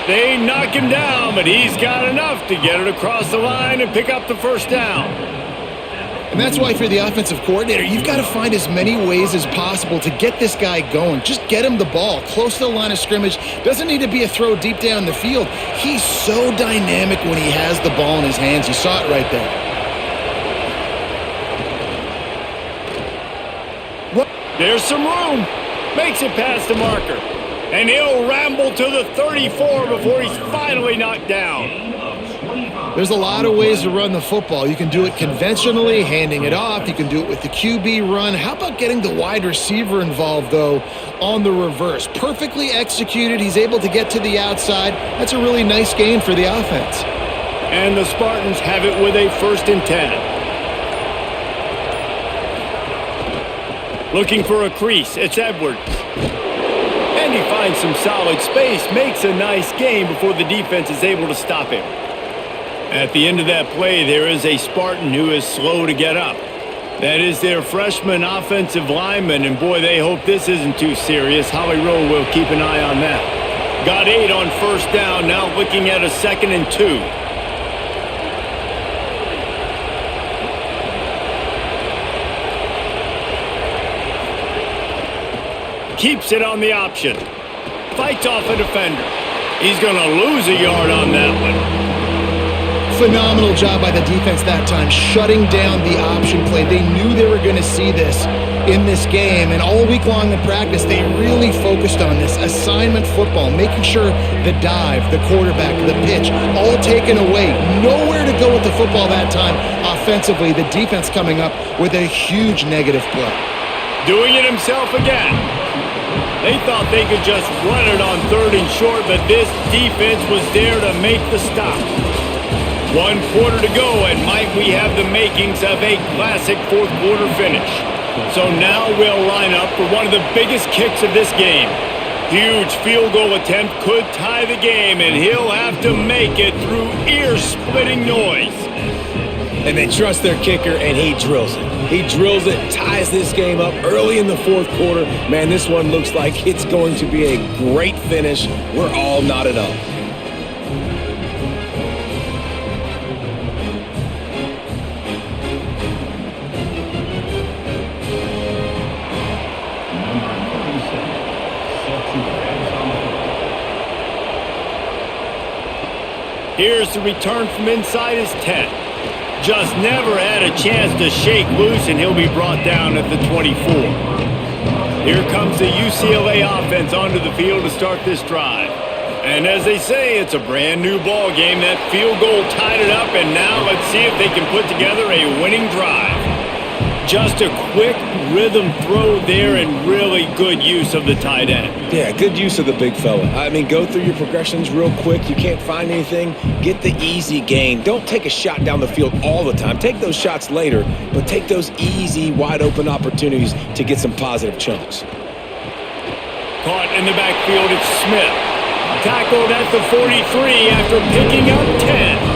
They knock him down, but he's got enough to get it across the line and pick up the first down. And that's why for the offensive coordinator, you've got to find as many ways as possible to get this guy going. Just get him the ball close to the line of scrimmage. Doesn't need to be a throw deep down the field. He's so dynamic when he has the ball in his hands. You saw it right there. There's some room. Makes it past the marker. And he'll ramble to the 34 before he's finally knocked down. There's a lot of ways to run the football. You can do it conventionally, handing it off. You can do it with the QB run. How about getting the wide receiver involved, though, on the reverse? Perfectly executed. He's able to get to the outside. That's a really nice gain for the offense. And the Spartans have it with a 1st and 10. Looking for a crease, it's Edwards. And he finds some solid space, makes a nice gain before the defense is able to stop him. At the end of that play, there is a Spartan who is slow to get up. That is their freshman offensive lineman, and boy, they hope this isn't too serious. Holly Rowe will keep an eye on that. Got 8 on first down, now looking at a 2nd and 2. Keeps it on the option. Fights off a defender. He's going to lose a yard on that one. Phenomenal job by the defense that time, shutting down the option play. They knew they were going to see this in this game, and all week long in practice, they really focused on this assignment football, making sure the dive, the quarterback, the pitch, all taken away. Nowhere to go with the football that time offensively. The defense coming up with a huge negative play. Doing it himself again. They thought they could just run it on 3rd and short, but this defense was there to make the stop. 1 quarter to go, and might we have the makings of a classic 4th quarter finish. So now we'll line up for one of the biggest kicks of this game. Huge field goal attempt could tie the game, and he'll have to make it through ear-splitting noise. And they trust their kicker, and he drills it. He drills it, ties this game up early in the 4th quarter. Man, this one looks like it's going to be a great finish. We're all knotted up. Here's the return from inside his 10. Just never had a chance to shake loose, and he'll be brought down at the 24. Here comes the UCLA offense onto the field to start this drive. And as they say, it's a brand new ball game. That field goal tied it up, and now let's see if they can put together a winning drive. Just a quick rhythm throw there, and really good use of the tight end. Yeah, good use of the big fella. I mean, go through your progressions real quick. You can't find anything, get the easy gain. Don't take a shot down the field all the time. Take those shots later, but take those easy, wide-open opportunities to get some positive chunks. Caught in the backfield, it's Smith. Tackled at the 43 after picking up 10.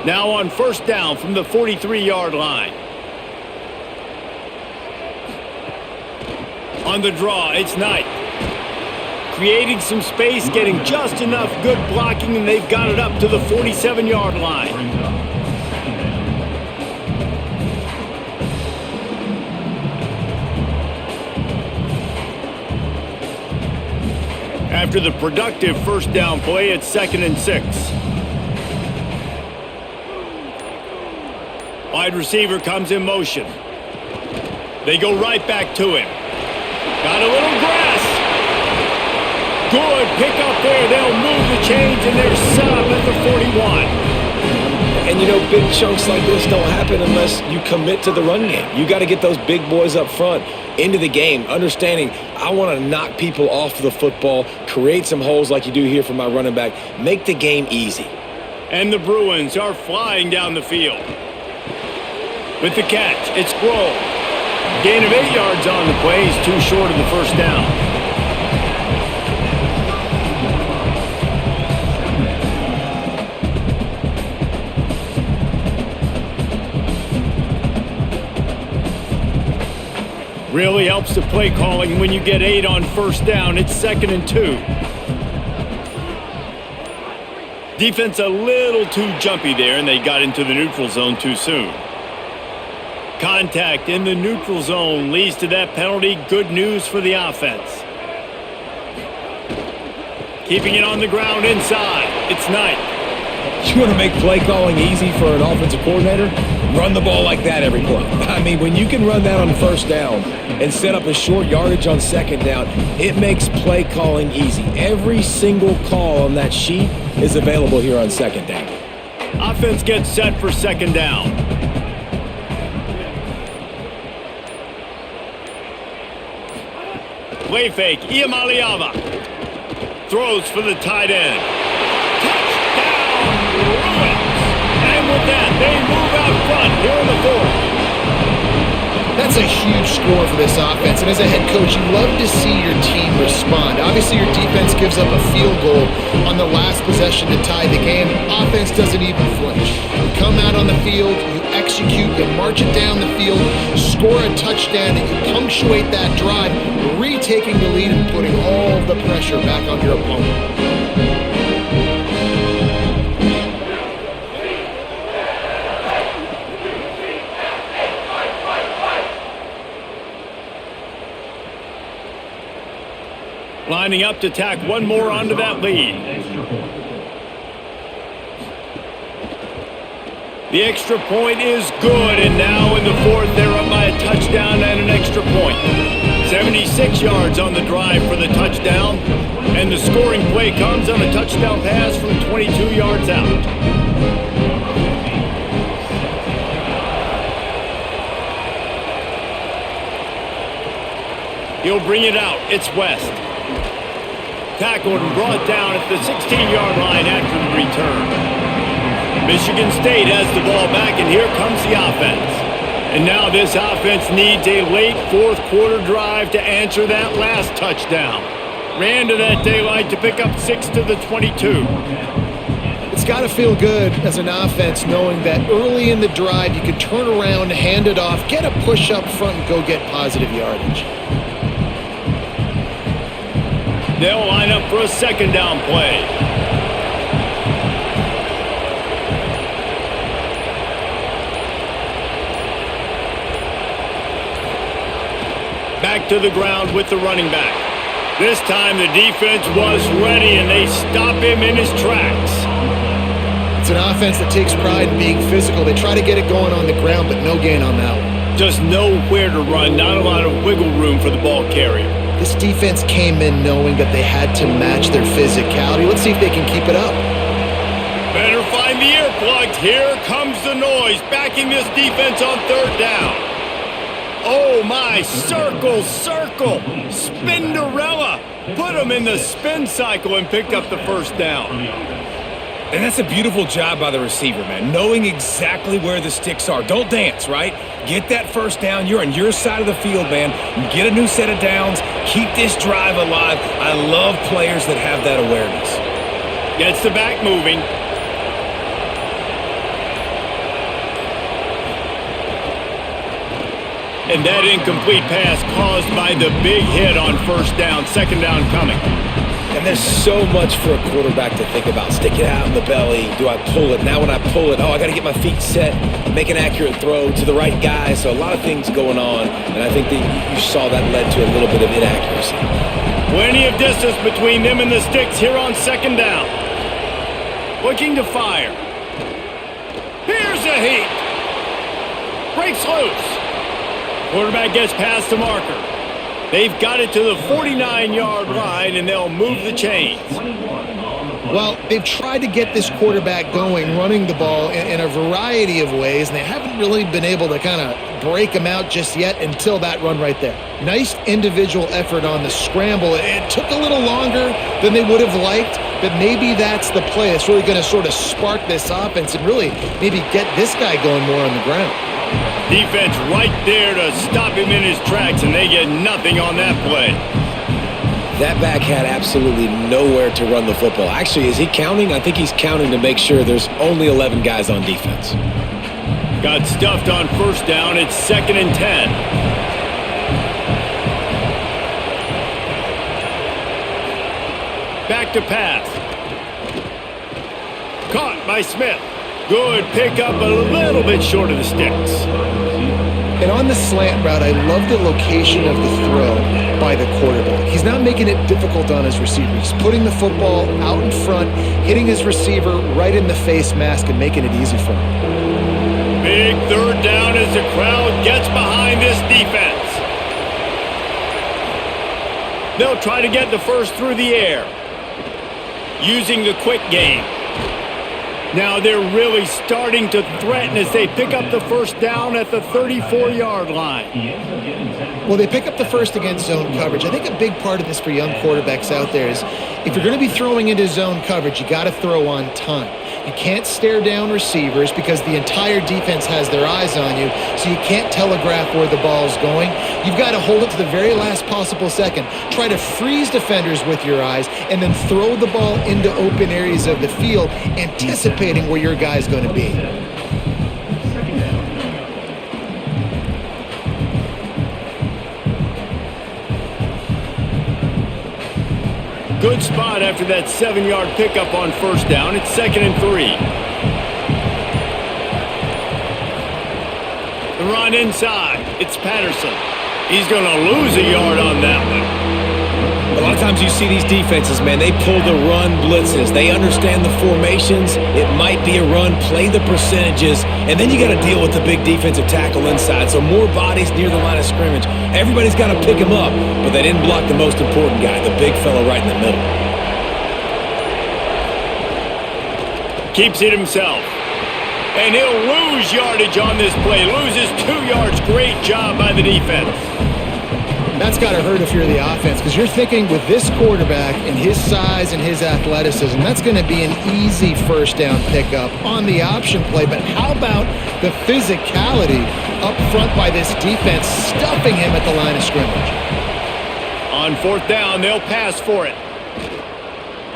Now on first down from the 43-yard line. On the draw, it's Knight. Creating some space, getting just enough good blocking, and they've got it up to the 47-yard line. After the productive first down play, it's 2nd and 6. Wide receiver comes in motion. They go right back to him. Got a little grass. Good pick up there. They'll move the chains, and they're set up at the 41. And you know, big chunks like this don't happen unless you commit to the run game. You got to get those big boys up front into the game, understanding I want to knock people off the football, create some holes like you do here for my running back, make the game easy. And the Bruins are flying down the field. With the catch, it's Grohl. Gain of 8 yards on the play. He's too short of the first down. Really helps the play calling when you get 8 on first down. It's 2nd and 2. Defense a little too jumpy there, and they got into the neutral zone too soon. Contact in the neutral zone leads to that penalty. Good news for the offense. Keeping it on the ground inside. It's Knight. You want to make play calling easy for an offensive coordinator? Run the ball like that every play. I mean, when you can run that on first down and set up a short yardage on second down, it makes play calling easy. Every single call on that sheet is available here on second down. Offense gets set for second down. Play fake, Iamaleava. throws for the tight end. Touchdown, Bruins! And with that, they move out front here in the fourth. That's a huge score for this offense, and as a head coach, you love to see your team respond. Obviously, your defense gives up a field goal on the last possession to tie the game. Offense doesn't even flinch. You come out on the field, you execute, you march it down the field, score a touchdown, and you punctuate that drive, retaking the lead and putting all the pressure back on your opponent. Lining up to tack one more onto that lead. The extra point is good, and now in the fourth, they're up by a touchdown and an extra point. 76 yards on the drive for the touchdown, and the scoring play comes on a touchdown pass from 22 yards out. He'll bring it out. It's West. Tackled and brought down at the 16-yard line after the return. Michigan State has the ball back, and here comes the offense. And now this offense needs a late fourth quarter drive to answer that last touchdown. Ran to that daylight to pick up 6 to the 22. It's got to feel good as an offense knowing that early in the drive you can turn around, hand it off, get a push up front, and go get positive yardage. They'll line up for a second down play. Back to the ground with the running back. This time the defense was ready, and they stop him in his tracks. It's an offense that takes pride in being physical. They try to get it going on the ground, but no gain on that one. Just nowhere to run, not a lot of wiggle room for the ball carrier. This defense came in knowing that they had to match their physicality. Let's see if they can keep it up. Better find the earplugs. Here comes the noise, backing this defense on third down. Oh my, circle, circle, Spinderella. Put him in the spin cycle and picked up the first down. And that's a beautiful job by the receiver, man, knowing exactly where the sticks are. Don't dance, right? Get that first down. You're on your side of the field, man. Get a new set of downs. Keep this drive alive. I love players that have that awareness. Gets the back moving. And that incomplete pass caused by the big hit on first down. Second down coming. And there's so much for a quarterback to think about. Stick it out in the belly. Do I pull it? Now when I pull it, I got to get my feet set, make an accurate throw to the right guy. So a lot of things going on, and I think that you saw that led to a little bit of inaccuracy. Plenty of distance between them and the sticks here on second down. Looking to fire. Here's a heat. Breaks loose. Quarterback gets past the marker. They've got it to the 49-yard line, and they'll move the chains. Well, they've tried to get this quarterback going, running the ball in a variety of ways, and they haven't really been able to kind of break him out just yet until that run right there. Nice individual effort on the scramble. It took a little longer than they would have liked, but maybe that's the play. It's really going to sort of spark this offense and really maybe get this guy going more on the ground. Defense right there to stop him in his tracks, and they get nothing on that play. That back had absolutely nowhere to run the football. Actually, is he counting? I think he's counting to make sure there's only 11 guys on defense. Got stuffed on first down. It's 2nd and 10. Back to pass. Caught by Smith. Good pickup, a little bit short of the sticks. And on the slant route, I love the location of the throw by the quarterback. He's not making it difficult on his receiver. He's putting the football out in front, hitting his receiver right in the face mask and making it easy for him. Big third down as the crowd gets behind this defense. They'll try to get the first through the air, using the quick game. Now they're really starting to threaten as they pick up the first down at the 34-yard line. Well, they pick up the first against zone coverage. I think a big part of this for young quarterbacks out there is if you're going to be throwing into zone coverage, you got to throw on time. You can't stare down receivers because the entire defense has their eyes on you, so you can't telegraph where the ball's going. You've got to hold it to the very last possible second. Try to freeze defenders with your eyes and then throw the ball into open areas of the field, anticipating where your guy's going to be. Good spot after that 7-yard pickup on first down. It's 2nd and 3. The run inside. It's Patterson. He's going to lose a yard on that one. A lot of times you see these defenses, man, they pull the run blitzes. They understand the formations. It might be a run, play the percentages, and then you got to deal with the big defensive tackle inside. So more bodies near the line of scrimmage. Everybody's got to pick him up, but they didn't block the most important guy, the big fella right in the middle. Keeps it himself. And he'll lose yardage on this play. Loses 2 yards. Great job by the defense. That's got to hurt if you're the offense, because you're thinking with this quarterback and his size and his athleticism, that's going to be an easy first down pickup on the option play. But how about the physicality up front by this defense, stuffing him at the line of scrimmage? On 4th down, they'll pass for it.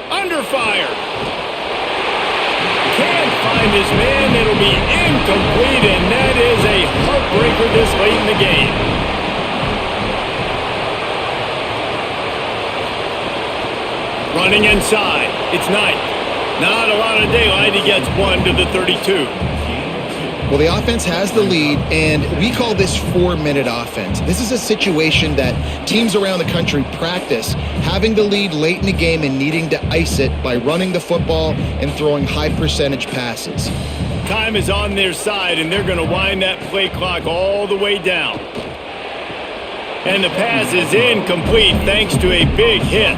Under fire. Can't find his man. It'll be incomplete, and that is a heartbreaker this late in the game. Running inside. It's Knight. Not a lot of daylight. He gets 1 to the 32. Well, the offense has the lead, and we call this 4-minute offense. This is a situation that teams around the country practice, having the lead late in the game and needing to ice it by running the football and throwing high-percentage passes. Time is on their side, and they're going to wind that play clock all the way down. And the pass is incomplete thanks to a big hit.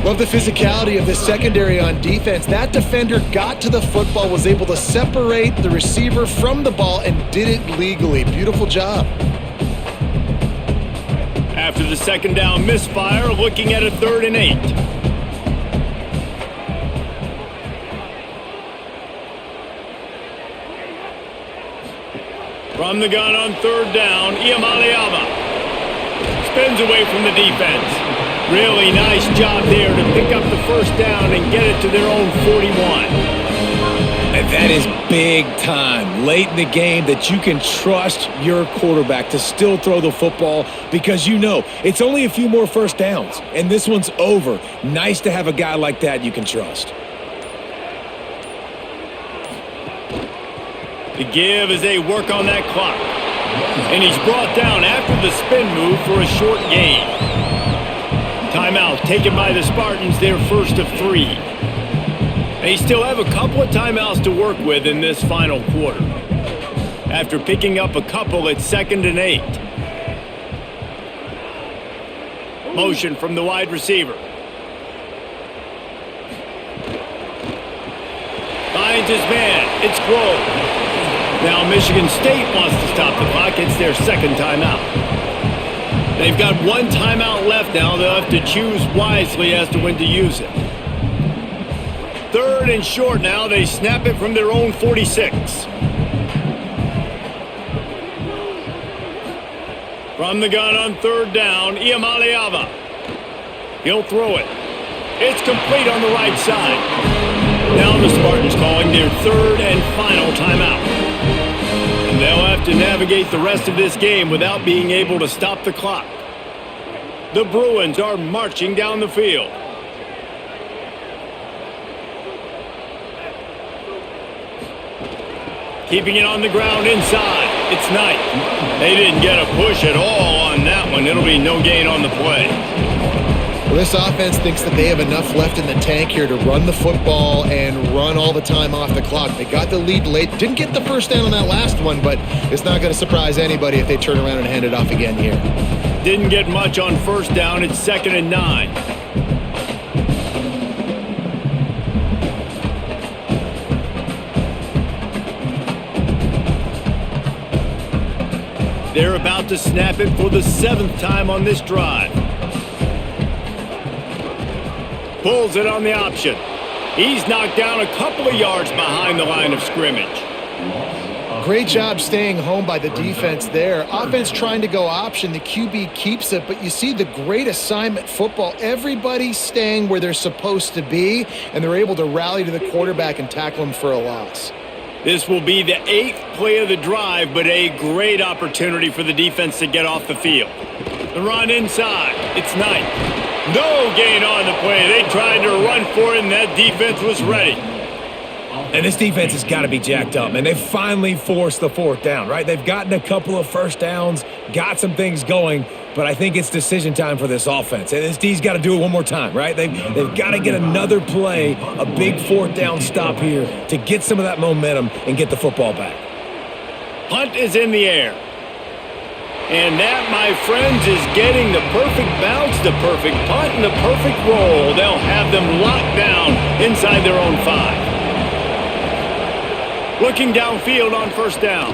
Love the physicality of the secondary on defense. That defender got to the football, was able to separate the receiver from the ball, and did it legally. Beautiful job. After the 2nd down misfire, looking at a 3rd and 8. From the gun on 3rd down, Iamaleava spins away from the defense. Really nice job there to pick up the first down and get it to their own 41. And that is big time late in the game that you can trust your quarterback to still throw the football because you know it's only a few more first downs and this one's over. Nice to have a guy like that you can trust. The give as they work on that clock. And he's brought down after the spin move for a short gain. Timeout taken by the Spartans, their first of 3. They still have a couple of timeouts to work with in this final quarter. After picking up a couple, it's 2nd and 8. Motion from the wide receiver. Finds his man. It's Grove. Now Michigan State wants to stop the clock. It's their 2nd timeout. They've got 1 timeout left now. They'll have to choose wisely as to when to use it. 3rd and short now. They snap it from their own 46. From the gun on 3rd down, Iamaleava. He'll throw it. It's complete on the right side. Now the Spartans calling their 3rd and final timeout. And they'll have to navigate the rest of this game without being able to stop the clock. The Bruins are marching down the field. Keeping it on the ground inside. It's Knight. They didn't get a push at all on that one. It'll be no gain on the play. Well, this offense thinks that they have enough left in the tank here to run the football and run all the time off the clock. They got the lead late. Didn't get the first down on that last one, but it's not going to surprise anybody if they turn around and hand it off again here. Didn't get much on first down. It's 2nd and 9. They're about to snap it for the 7th time on this drive. Pulls it on the option. He's knocked down a couple of yards behind the line of scrimmage. Great job staying home by the defense there. Offense trying to go option. The QB keeps it, but you see the great assignment football. Everybody's staying where they're supposed to be, and they're able to rally to the quarterback and tackle him for a loss. This will be the 8th play of the drive, but a great opportunity for the defense to get off the field. The run inside. It's Knight. No gain on the play. They tried to run for it, and that defense was ready. And this defense has got to be jacked up, and they've finally forced the 4th down, right? They've gotten a couple of first downs, got some things going, but I think it's decision time for this offense. And this D's got to do it one more time, right? They've got to get another play, a big 4th down stop here to get some of that momentum and get the football back. Punt is in the air. And that, my friends, is getting the perfect bounce, the perfect punt, and the perfect roll. They'll have them locked down inside their own 5. Looking downfield on 1st down.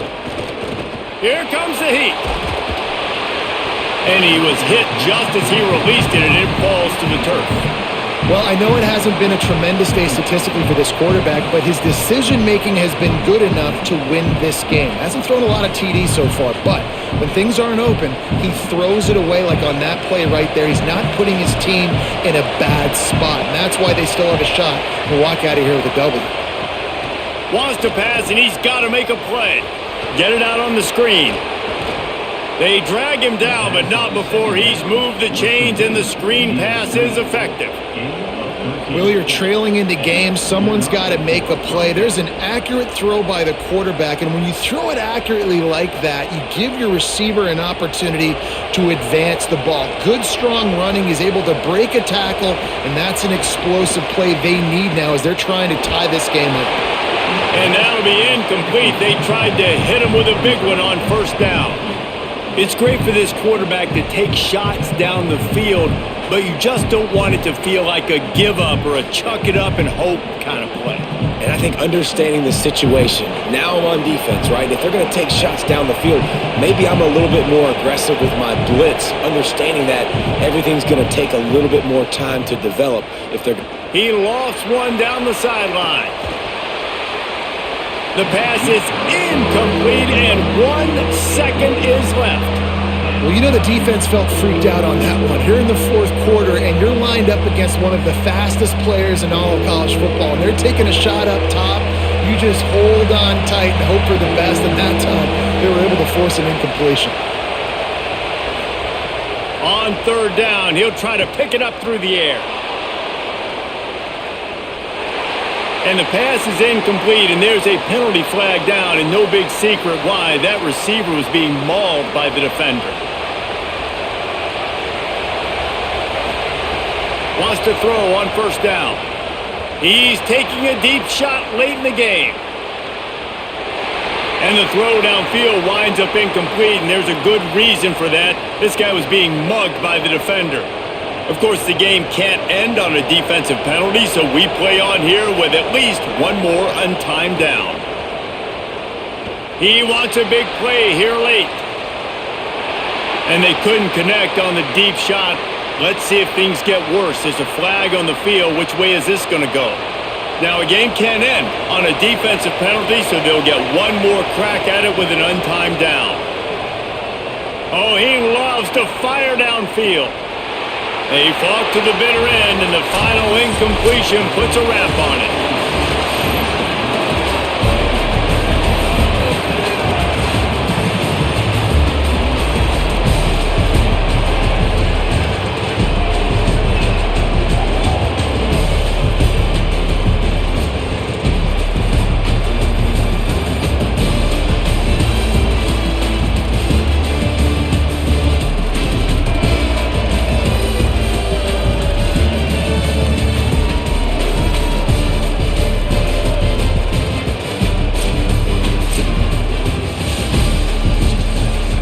Here comes the heat. And he was hit just as he released it, and it falls to the turf. Well, I know it hasn't been a tremendous day statistically for this quarterback, but his decision-making has been good enough to win this game. Hasn't thrown a lot of TDs so far, but when things aren't open, he throws it away like on that play right there. He's not putting his team in a bad spot, and that's why they still have a shot to walk out of here with a W. Wants to pass, and he's got to make a play. Get it out on the screen. They drag him down, but not before he's moved the chains, and the screen pass is effective. Will, you're trailing into games. Someone's got to make a play. There's an accurate throw by the quarterback, and when you throw it accurately like that, you give your receiver an opportunity to advance the ball. Good, strong running. He's able to break a tackle, and that's an explosive play they need now as they're trying to tie this game up. And that'll be incomplete. They tried to hit him with a big one on 1st down. It's great for this quarterback to take shots down the field, but you just don't want it to feel like a give up or a chuck it up and hope kind of play. And I think understanding the situation, now I'm on defense, right? If they're going to take shots down the field, maybe I'm a little bit more aggressive with my blitz, understanding that everything's going to take a little bit more time to develop. He lofts one down the sideline. The pass is incomplete, and 1 second is left. Well, you know the defense felt freaked out on that one. You're in the 4th quarter, and you're lined up against one of the fastest players in all of college football, and they're taking a shot up top. You just hold on tight and hope for the best, and that time they were able to force an incompletion. On 3rd down, he'll try to pick it up through the air. And the pass is incomplete, and there's a penalty flag down, and no big secret why. That receiver was being mauled by the defender. Wants to throw on 1st down. He's taking a deep shot late in the game. And the throw downfield winds up incomplete, and there's a good reason for that. This guy was being mugged by the defender. Of course, the game can't end on a defensive penalty, so we play on here with at least one more untimed down. He wants a big play here late. And they couldn't connect on the deep shot. Let's see if things get worse. There's a flag on the field. Which way is this going to go? Now, a game can't end on a defensive penalty, so they'll get one more crack at it with an untimed down. Oh, he loves to fire downfield. They fought to the bitter end, and the final incompletion puts a wrap on it.